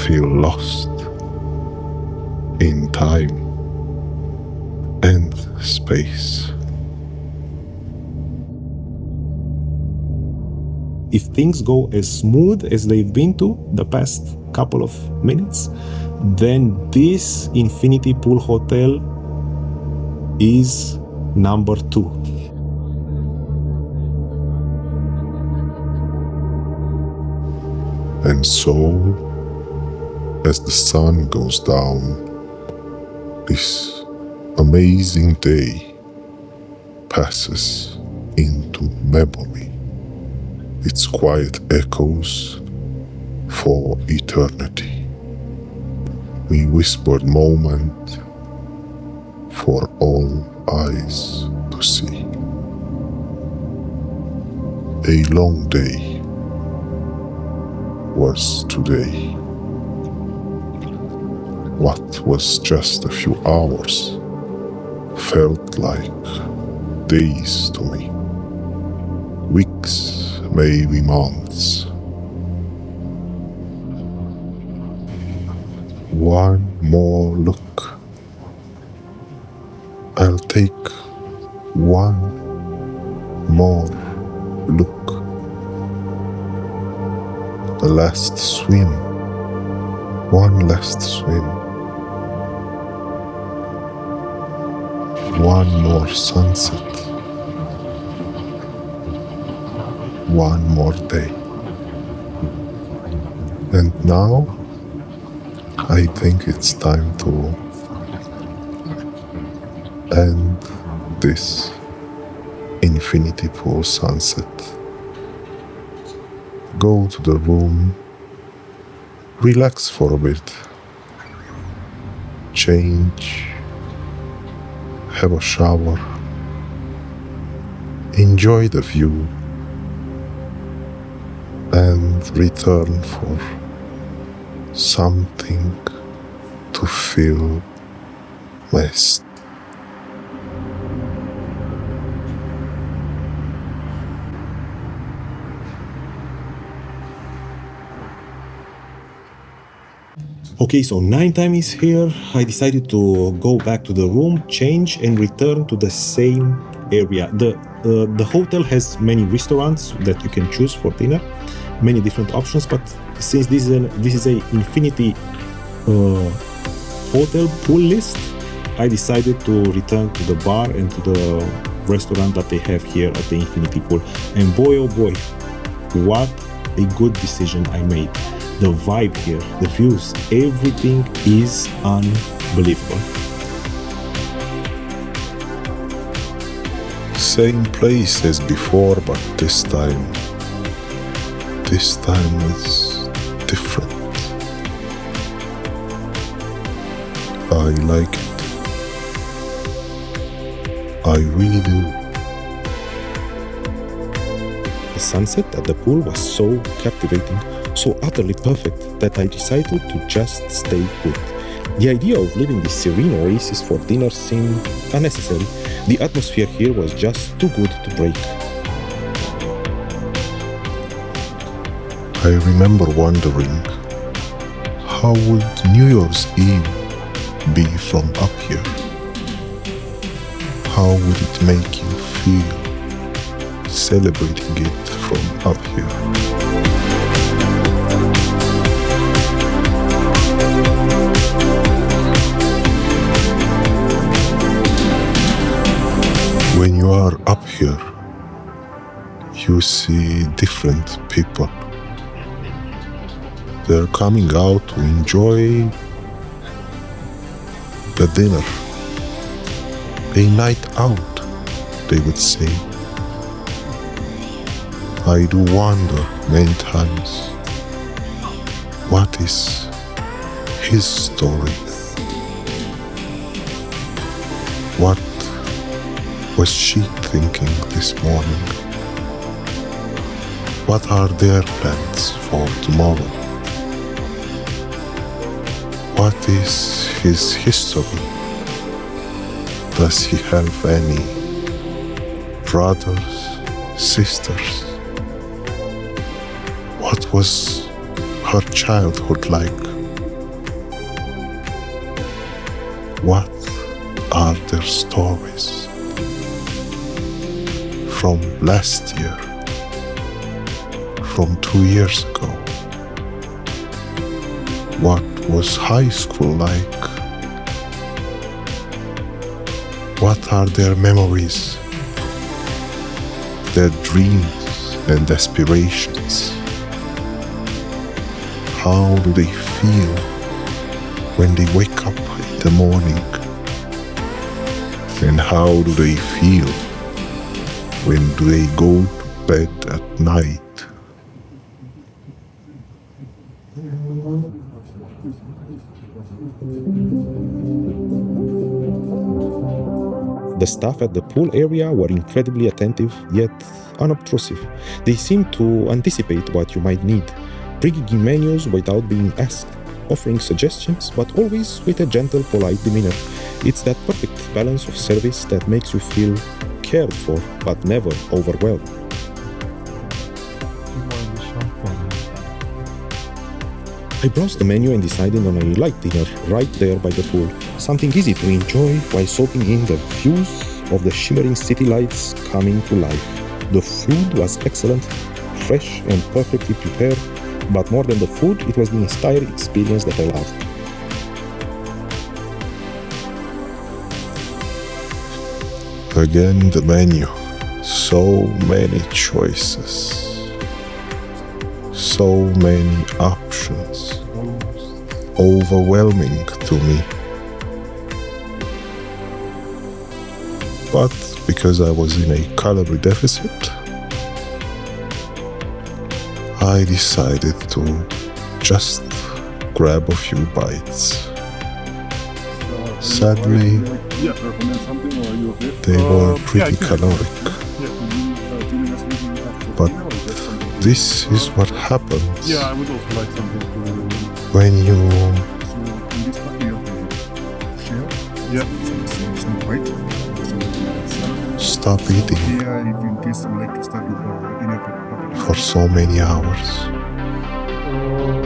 B: feel lost in time and space.
A: If things go as smooth as they've been to the past couple of minutes, then this Infinity Pool Hotel is number 2.
B: And so, as the sun goes down, this amazing day passes into memory. Its quiet echoes for eternity. A whispered moment for all eyes to see. A long day was today. What was just a few hours felt like days to me. Weeks, maybe months. One more look. I'll take one more look. The last swim. One last swim. One more sunset. One more day. And now, I think it's time to end this Infinity Pool sunset. Go to the room, relax for a bit, change, have a shower, enjoy the view, and return for something to fill my
A: Okay, so 9 time is here. I decided to go back to the room, change, and return to the same area. The hotel has many restaurants that you can choose for dinner, many different options. But since this is a infinity hotel pool list, I decided to return to the bar and to the restaurant that they have here at the infinity pool. And boy, oh boy, what a good decision I made. The vibe here, the views, everything is unbelievable.
B: Same place as before, but this time it's different. I like it. I really do.
A: The sunset at the pool was so captivating, so utterly perfect that I decided to just stay put. The idea of leaving this serene oasis for dinner seemed unnecessary. The atmosphere here was just too good to break.
B: I remember wondering, how would New Year's Eve be from up here? How would it make you feel celebrating it from up here? When you are up here, you see different people. They're coming out to enjoy the dinner. A night out, they would say. I do wonder many times, what is his story? What was she thinking this morning? What are their plans for tomorrow? What is his history? Does he have any brothers, sisters? What was her childhood like? What are their stories from last year, from 2 years ago? What was high school like? What are their memories, their dreams and aspirations? How do they feel when they wake up in the morning? And how do they feel when they go to bed at night?
A: The staff at the pool area were incredibly attentive, yet unobtrusive. They seemed to anticipate what you might need, bringing in menus without being asked, offering suggestions, but always with a gentle, polite demeanor. It's that perfect balance of service that makes you feel cared for, but never overwhelmed. I browsed the menu and decided on a light dinner right there by the pool, something easy to enjoy while soaking in the views of the shimmering city lights coming to life. The food was excellent, fresh and perfectly prepared, but more than the food, it was the entire experience that I loved.
B: Again, the menu. So many choices. So many options. Overwhelming to me. But because I was in a calorie deficit, I decided to just grab a few bites. Sadly, they were pretty caloric. But this is what happens when you stop eating for so many hours.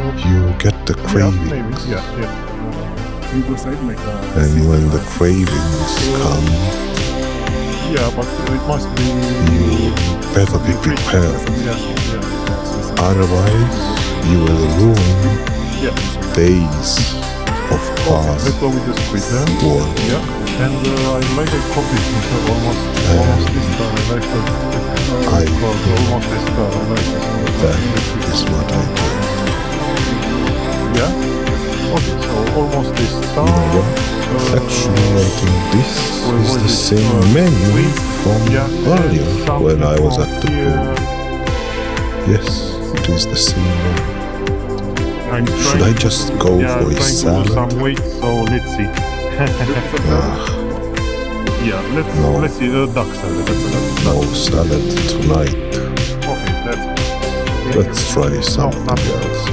B: You get the cravings.
C: Maybe,
B: And when the cravings come,
C: but it must be.
B: you better be prepared. Otherwise, you will ruin days of past
C: Let's go with the squid then.
B: work.
C: And I like a copy almost this car. I like the almost this car. I like it.
B: That is what I do.
C: Okay, so almost this star.
B: Actually, I think this is the same menu from earlier when I was at the pool. Yes, it is the same one. Should I just go for a salad?
C: Some weight, so let's see. Let's see the duck salad.
B: No salad tonight.
C: Okay,
B: Let's try something else.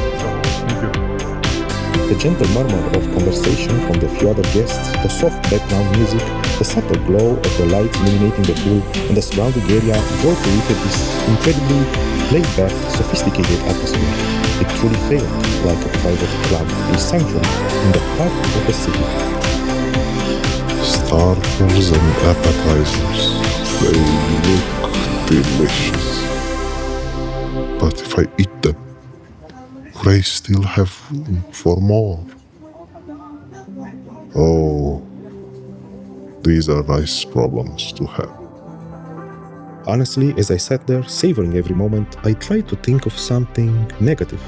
A: The gentle murmur of conversation from the few other guests, the soft background music, the subtle glow of the lights illuminating the pool and the surrounding area all created this incredibly laid-back, sophisticated atmosphere. It truly felt like a private club, a sanctuary in the heart of the city.
B: Starters and appetizers, they look delicious. But if I eat them, would I still have room for more? Oh, these are nice problems to have.
A: Honestly, as I sat there, savoring every moment, I tried to think of something negative.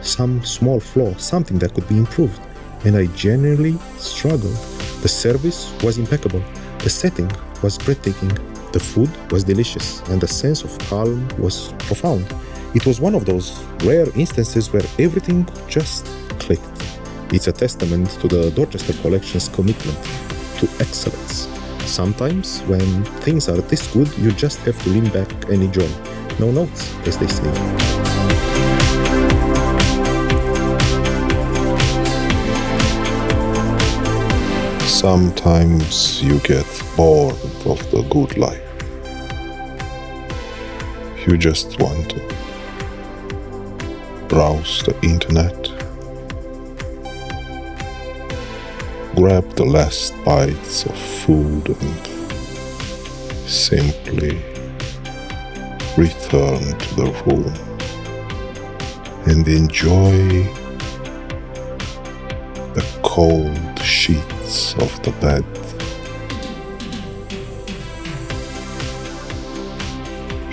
A: Some small flaw, something that could be improved. And I genuinely struggled. The service was impeccable. The setting was breathtaking. The food was delicious. And the sense of calm was profound. It was one of those rare instances where everything just clicked. It's a testament to the Dorchester Collection's commitment to excellence. Sometimes, when things are this good, you just have to lean back and enjoy. No notes, as they say.
B: Sometimes you get bored of the good life. You just want to browse the internet, grab the last bites of food and simply return to the room and enjoy the cold sheets of the bed.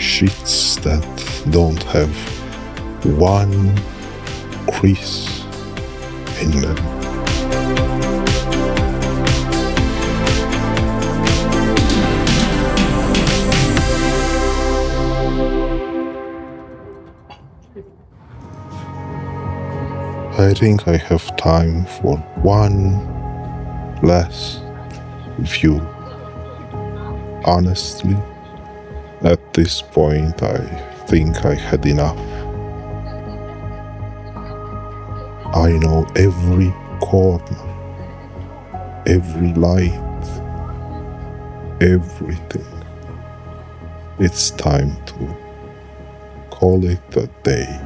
B: Sheets that don't have one crease in them. I think I have time for one last view. Honestly, at this point I think I had enough. I know every corner, every light, everything. It's time to call it a day.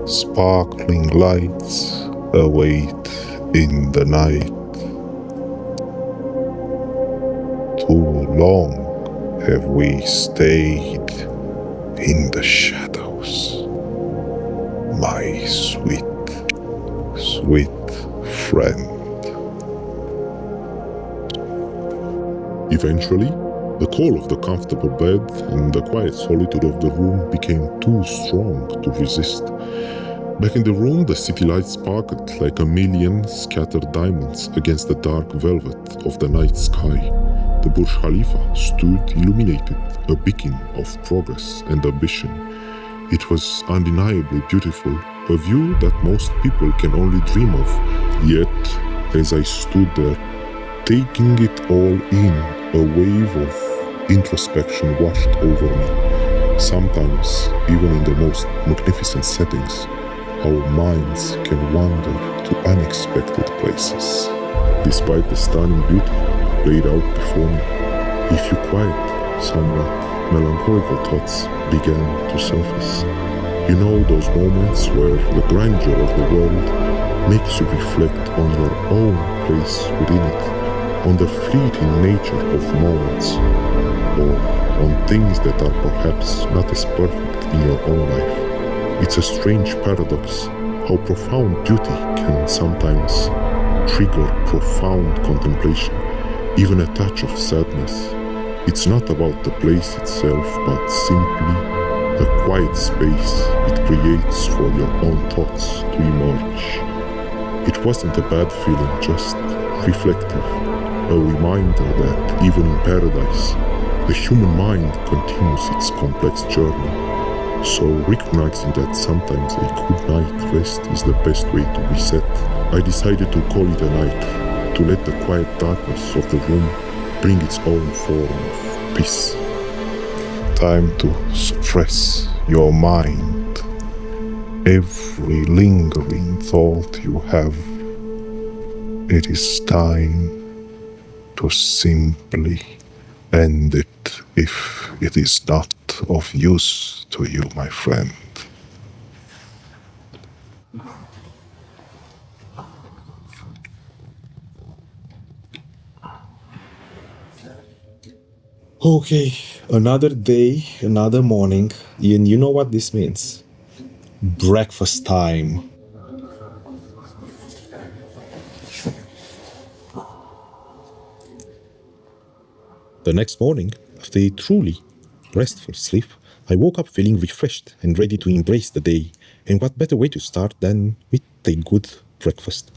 B: Sparkling lights await in the night. Too long have we stayed in the shadows, my sweet, sweet friend. Eventually, the call of the comfortable bed and the quiet solitude of the room became too strong to resist. Back in the room, the city lights sparkled like a million scattered diamonds against the dark velvet of the night sky. The Burj Khalifa stood illuminated, a beacon of progress and ambition. It was undeniably beautiful, a view that most people can only dream of. Yet, as I stood there, taking it all in, a wave of introspection washed over me. Sometimes, even in the most magnificent settings, our minds can wander to unexpected places. Despite the stunning beauty laid out before me, a few quiet, somewhat melancholical thoughts began to surface. You know those moments where the grandeur of the world makes you reflect on your own place within it, on the fleeting nature of moments, or on things that are perhaps not as perfect in your own life. It's a strange paradox how profound beauty can sometimes trigger profound contemplation, even a touch of sadness. It's not about the place itself, but simply the quiet space it creates for your own thoughts to emerge. It wasn't a bad feeling, just reflective, a reminder that even in paradise, the human mind continues its complex journey. So recognizing that sometimes a good night rest is the best way to reset, I decided to call it a night, to let the quiet darkness of the room bring its own form of peace. Time to suppress your mind. Every lingering thought you have, it is time to simply end it if it is not of use to you, my friend.
A: Okay, another day, another morning, and you know what this means. Breakfast time. The next morning, after a truly restful sleep, I woke up feeling refreshed and ready to embrace the day. And what better way to start than with a good breakfast?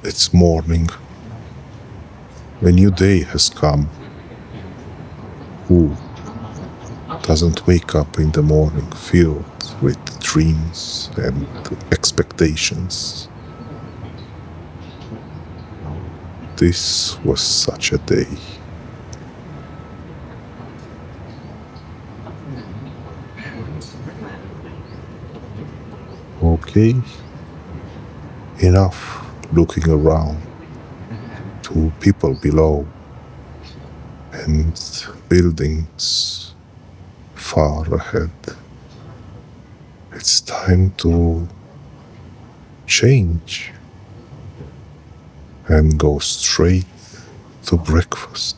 B: It's morning. A new day has come. Who doesn't wake up in the morning filled with dreams and expectations? This was such a day. Okay, enough looking around to people below and buildings far ahead. It's time to change and go straight to breakfast.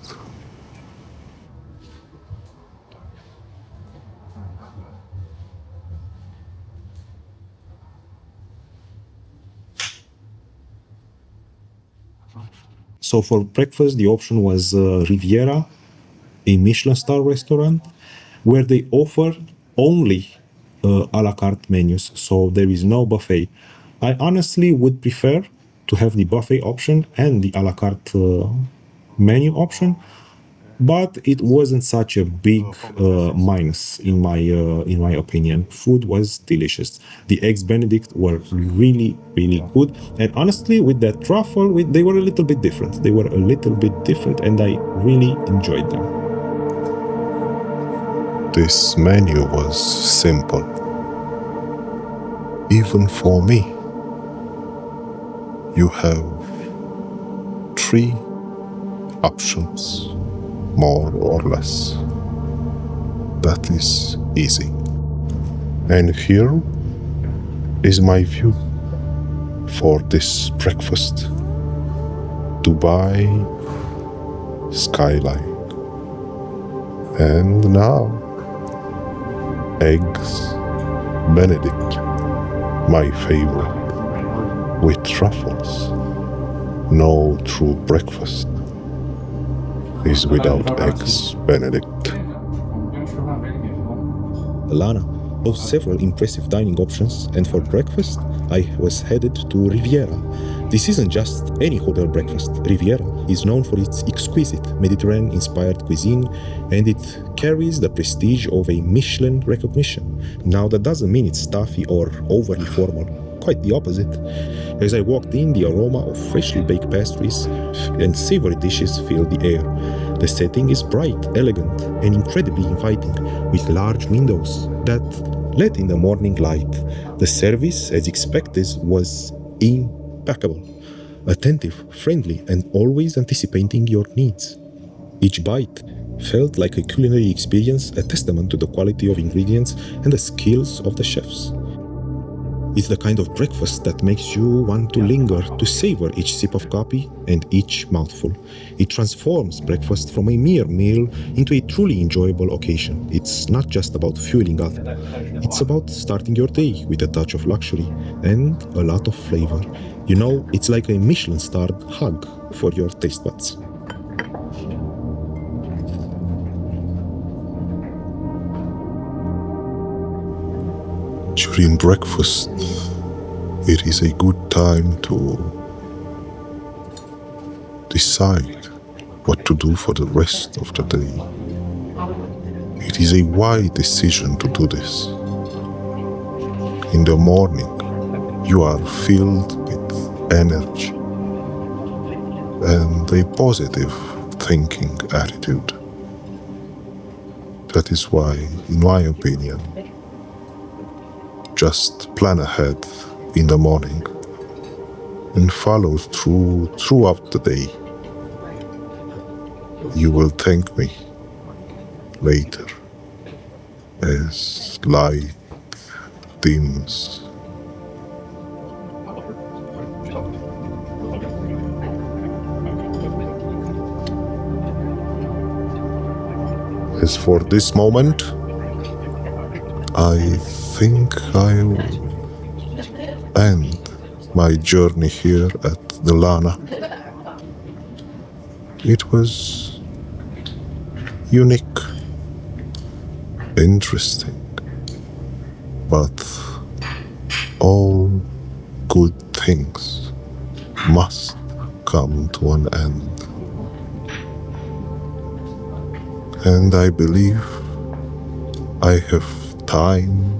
A: So for breakfast, the option was Riviera, a Michelin star restaurant, where they offer only a la carte menus, so there is no buffet. I honestly would prefer to have the buffet option and the a la carte menu option, but it wasn't such a big minus in my opinion. Food was delicious. The eggs Benedict were really good, and honestly, with that truffle, they were a little bit different. They were a little bit different, and I really enjoyed them.
B: This menu was simple, even for me. You have 3 options, more or less. That is easy. And here is my view for this breakfast. Dubai skyline. And now, eggs Benedict, my favorite, with truffles. No true breakfast is without eggs Benedict.
A: Lana boasts several impressive dining options, and for breakfast, I was headed to Riviera. This isn't just any hotel breakfast. Riviera is known for its exquisite Mediterranean-inspired cuisine, and it carries the prestige of a Michelin recognition. Now, that doesn't mean it's stuffy or overly formal. quite the opposite. As I walked in, the aroma of freshly baked pastries and savory dishes filled the air. The setting is bright, elegant, and incredibly inviting, with large windows that let in the morning light. The service, as expected, was impeccable, attentive, friendly, and always anticipating your needs. Each bite felt like a culinary experience, a testament to the quality of ingredients and the skills of the chefs. It's the kind of breakfast that makes you want to linger, to savor each sip of coffee and each mouthful. It transforms breakfast from a mere meal into a truly enjoyable occasion. It's not just about fueling up. It's about starting your day with a touch of luxury and a lot of flavor. You know, it's like a Michelin-starred hug for your taste buds.
B: During breakfast, it is a good time to decide what to do for the rest of the day. It is a wise decision to do this. In the morning, you are filled with energy and a positive thinking attitude. That is why, in my opinion, just plan ahead in the morning and follow throughout the day. You will thank me later as light dims. As for this moment, I think I will end my journey here at the Lana. It was unique, interesting, but all good things must come to an end. And I believe I have time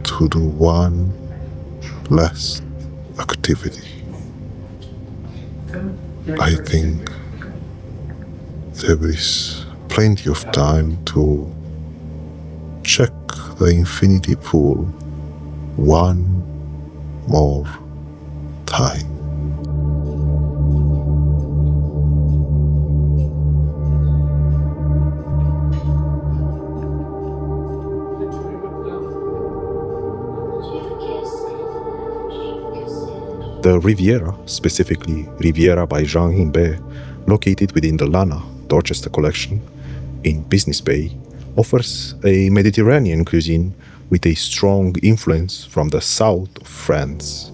B: to do one last activity. I think there is plenty of time to check the infinity pool one more time.
A: The Riviera, specifically Riviera by Jean Imbert, located within the Lana, Dorchester Collection, in Business Bay, offers a Mediterranean cuisine with a strong influence from the south of France,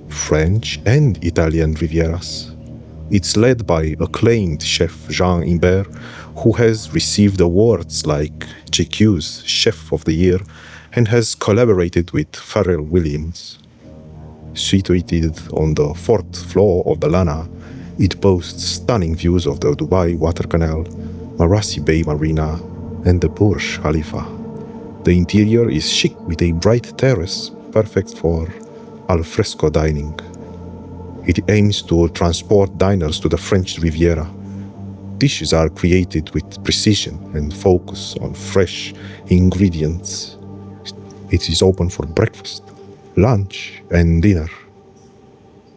A: French and Italian Rivieras. It's led by acclaimed chef Jean Imbert, who has received awards like GQ's Chef of the Year and has collaborated with Pharrell Williams. Situated on the 4th floor of the Lana, it boasts stunning views of the Dubai Water Canal, Marassi Bay Marina, and the Burj Khalifa. The interior is chic with a bright terrace, perfect for al fresco dining. It aims to transport diners to the French Riviera. Dishes are created with precision and focus on fresh ingredients. It is open for breakfast, lunch, and dinner.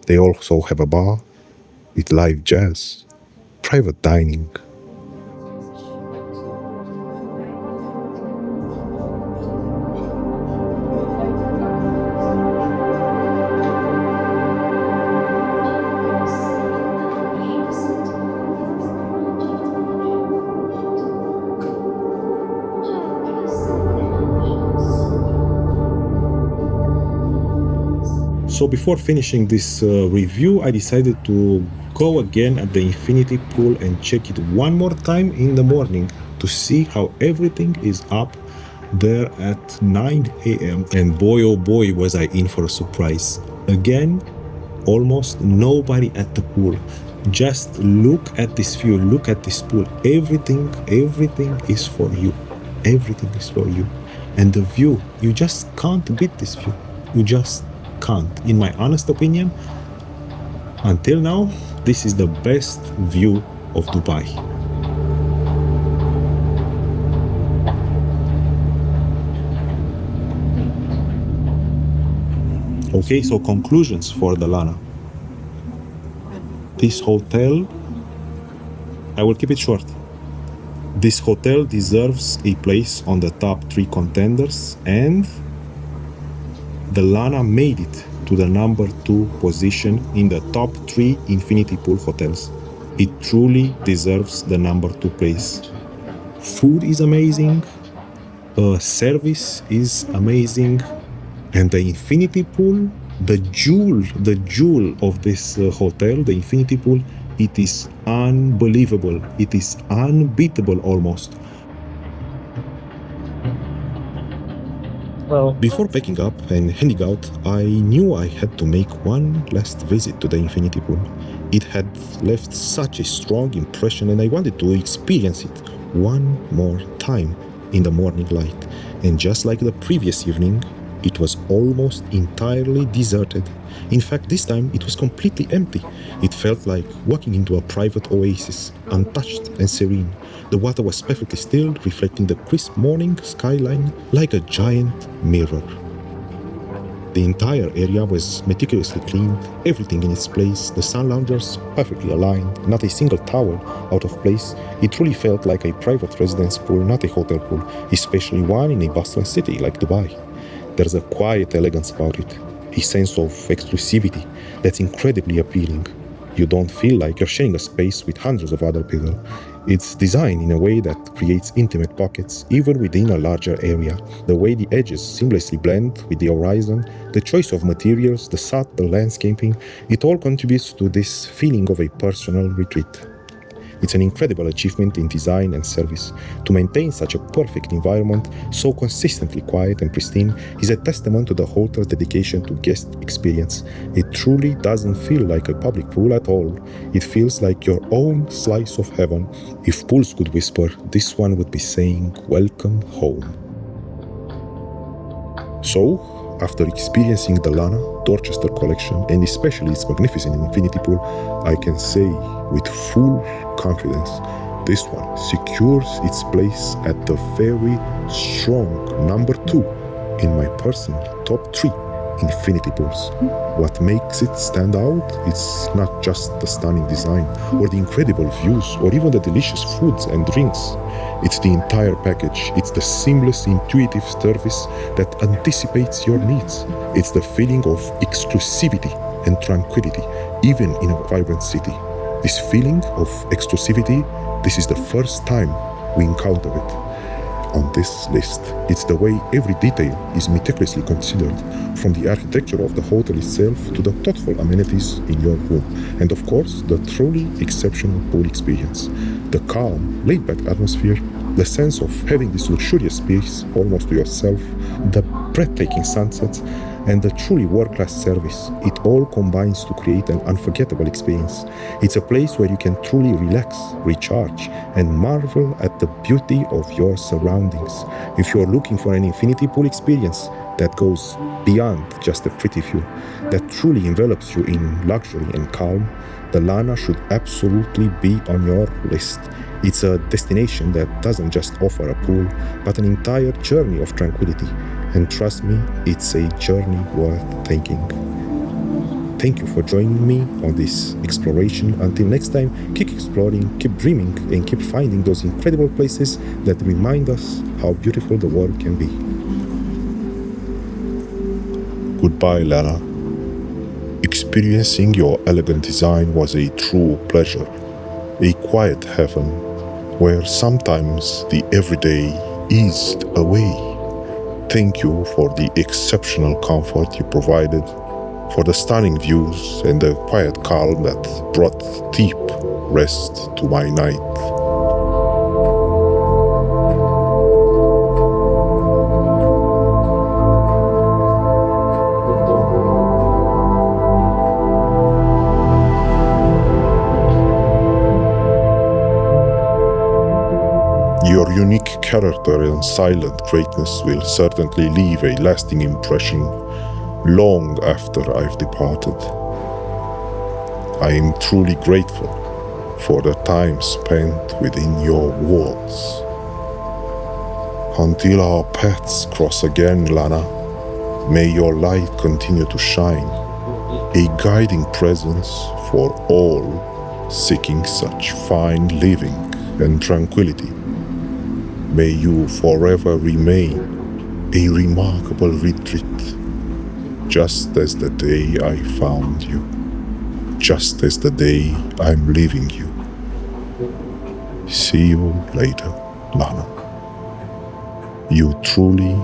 A: They also have a bar with live jazz, private dining. So before finishing this review, I decided to go again at the infinity pool and check it one more time in the morning to see how everything is up there at 9 a.m. And boy, oh boy, was I in for a surprise. Again, almost nobody at the pool. Just look at this view, look at this pool. Everything is for you. Everything is for you. And the view, you just can't beat this view. You just can't. In my honest opinion, until now, this is the best view of Dubai. Okay, so conclusions for the Lana. This hotel, I will keep it short. This hotel deserves a place on the top 3 contenders, and the Lana made it to the number 2 position in the top 3 infinity pool hotels. It truly deserves the number 2 place. Food is amazing, service is amazing, and the infinity pool, the jewel of this hotel, the infinity pool, it is unbelievable. It is unbeatable almost. Well, before packing up and heading out, I knew I had to make one last visit to the infinity pool. It had left such a strong impression, and I wanted to experience it one more time in the morning light. And just like the previous evening, it was almost entirely deserted. In fact, this time it was completely empty. It felt like walking into a private oasis, untouched and serene. The water was perfectly still, reflecting the crisp morning skyline like a giant mirror. The entire area was meticulously cleaned, everything in its place, the sun loungers perfectly aligned, not a single towel out of place. It truly felt like a private residence pool, not a hotel pool, especially one in a bustling city like Dubai. There's a quiet elegance about it, a sense of exclusivity that's incredibly appealing. You don't feel like you're sharing a space with hundreds of other people. It's designed in a way that creates intimate pockets, even within a larger area. The way the edges seamlessly blend with the horizon, the choice of materials, the subtle landscaping, it all contributes to this feeling of a personal retreat. It's an incredible achievement in design and service. To maintain such a perfect environment, so consistently quiet and pristine, is a testament to the hotel's dedication to guest experience. It truly doesn't feel like a public pool at all. It feels like your own slice of heaven. If pools could whisper, this one would be saying, "Welcome home." So, after experiencing the Lana, Dorchester Collection, and especially its magnificent infinity pool, I can say with full confidence, this one secures its place at the very strong number 2 in my personal top 3 infinity pools. What makes it stand out is not just the stunning design or the incredible views or even the delicious foods and drinks. It's the entire package. It's the seamless, intuitive service that anticipates your needs. It's the feeling of exclusivity and tranquility, even in a vibrant city. This feeling of exclusivity, this is the first time we encounter it on this list. It's the way every detail is meticulously considered, from the architecture of the hotel itself to the thoughtful amenities in your room, and of course, the truly exceptional pool experience. The calm, laid-back atmosphere, the sense of having this luxurious space almost to yourself, the breathtaking sunsets, and the truly world-class service, it all combines to create an unforgettable experience. It's a place where you can truly relax, recharge, and marvel at the beauty of your surroundings. If you're looking for an infinity pool experience that goes beyond just a pretty view, that truly envelops you in luxury and calm, the Lana should absolutely be on your list. It's a destination that doesn't just offer a pool, but an entire journey of tranquility. And trust me, it's a journey worth taking. Thank you for joining me on this exploration. Until next time, keep exploring, keep dreaming, and keep finding those incredible places that remind us how beautiful the world can be.
B: Goodbye, Lana. Experiencing your elegant design was a true pleasure, a quiet heaven where sometimes the everyday eased away. Thank you for the exceptional comfort you provided, for the stunning views and the quiet calm that brought deep rest to my night. Your unique character and silent greatness will certainly leave a lasting impression long after I've departed. I am truly grateful for the time spent within your walls. Until our paths cross again, Lana, may your light continue to shine, a guiding presence for all seeking such fine living and tranquility. May you forever remain a remarkable retreat, just as the day I found you, just as the day I'm leaving you. See you later, Lana. You truly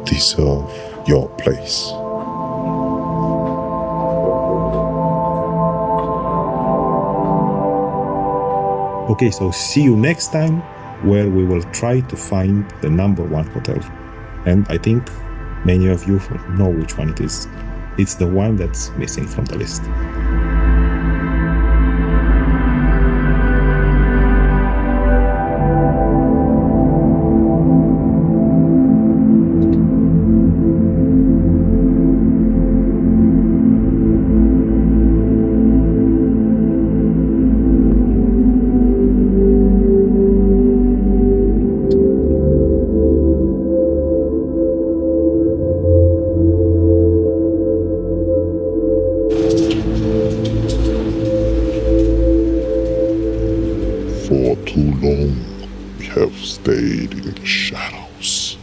B: deserve your place.
A: Okay, so see you next time, where we will try to find the #1 hotel. And I think many of you know which one it is. It's the one that's missing from the list.
B: For too long, we have stayed in the shadows.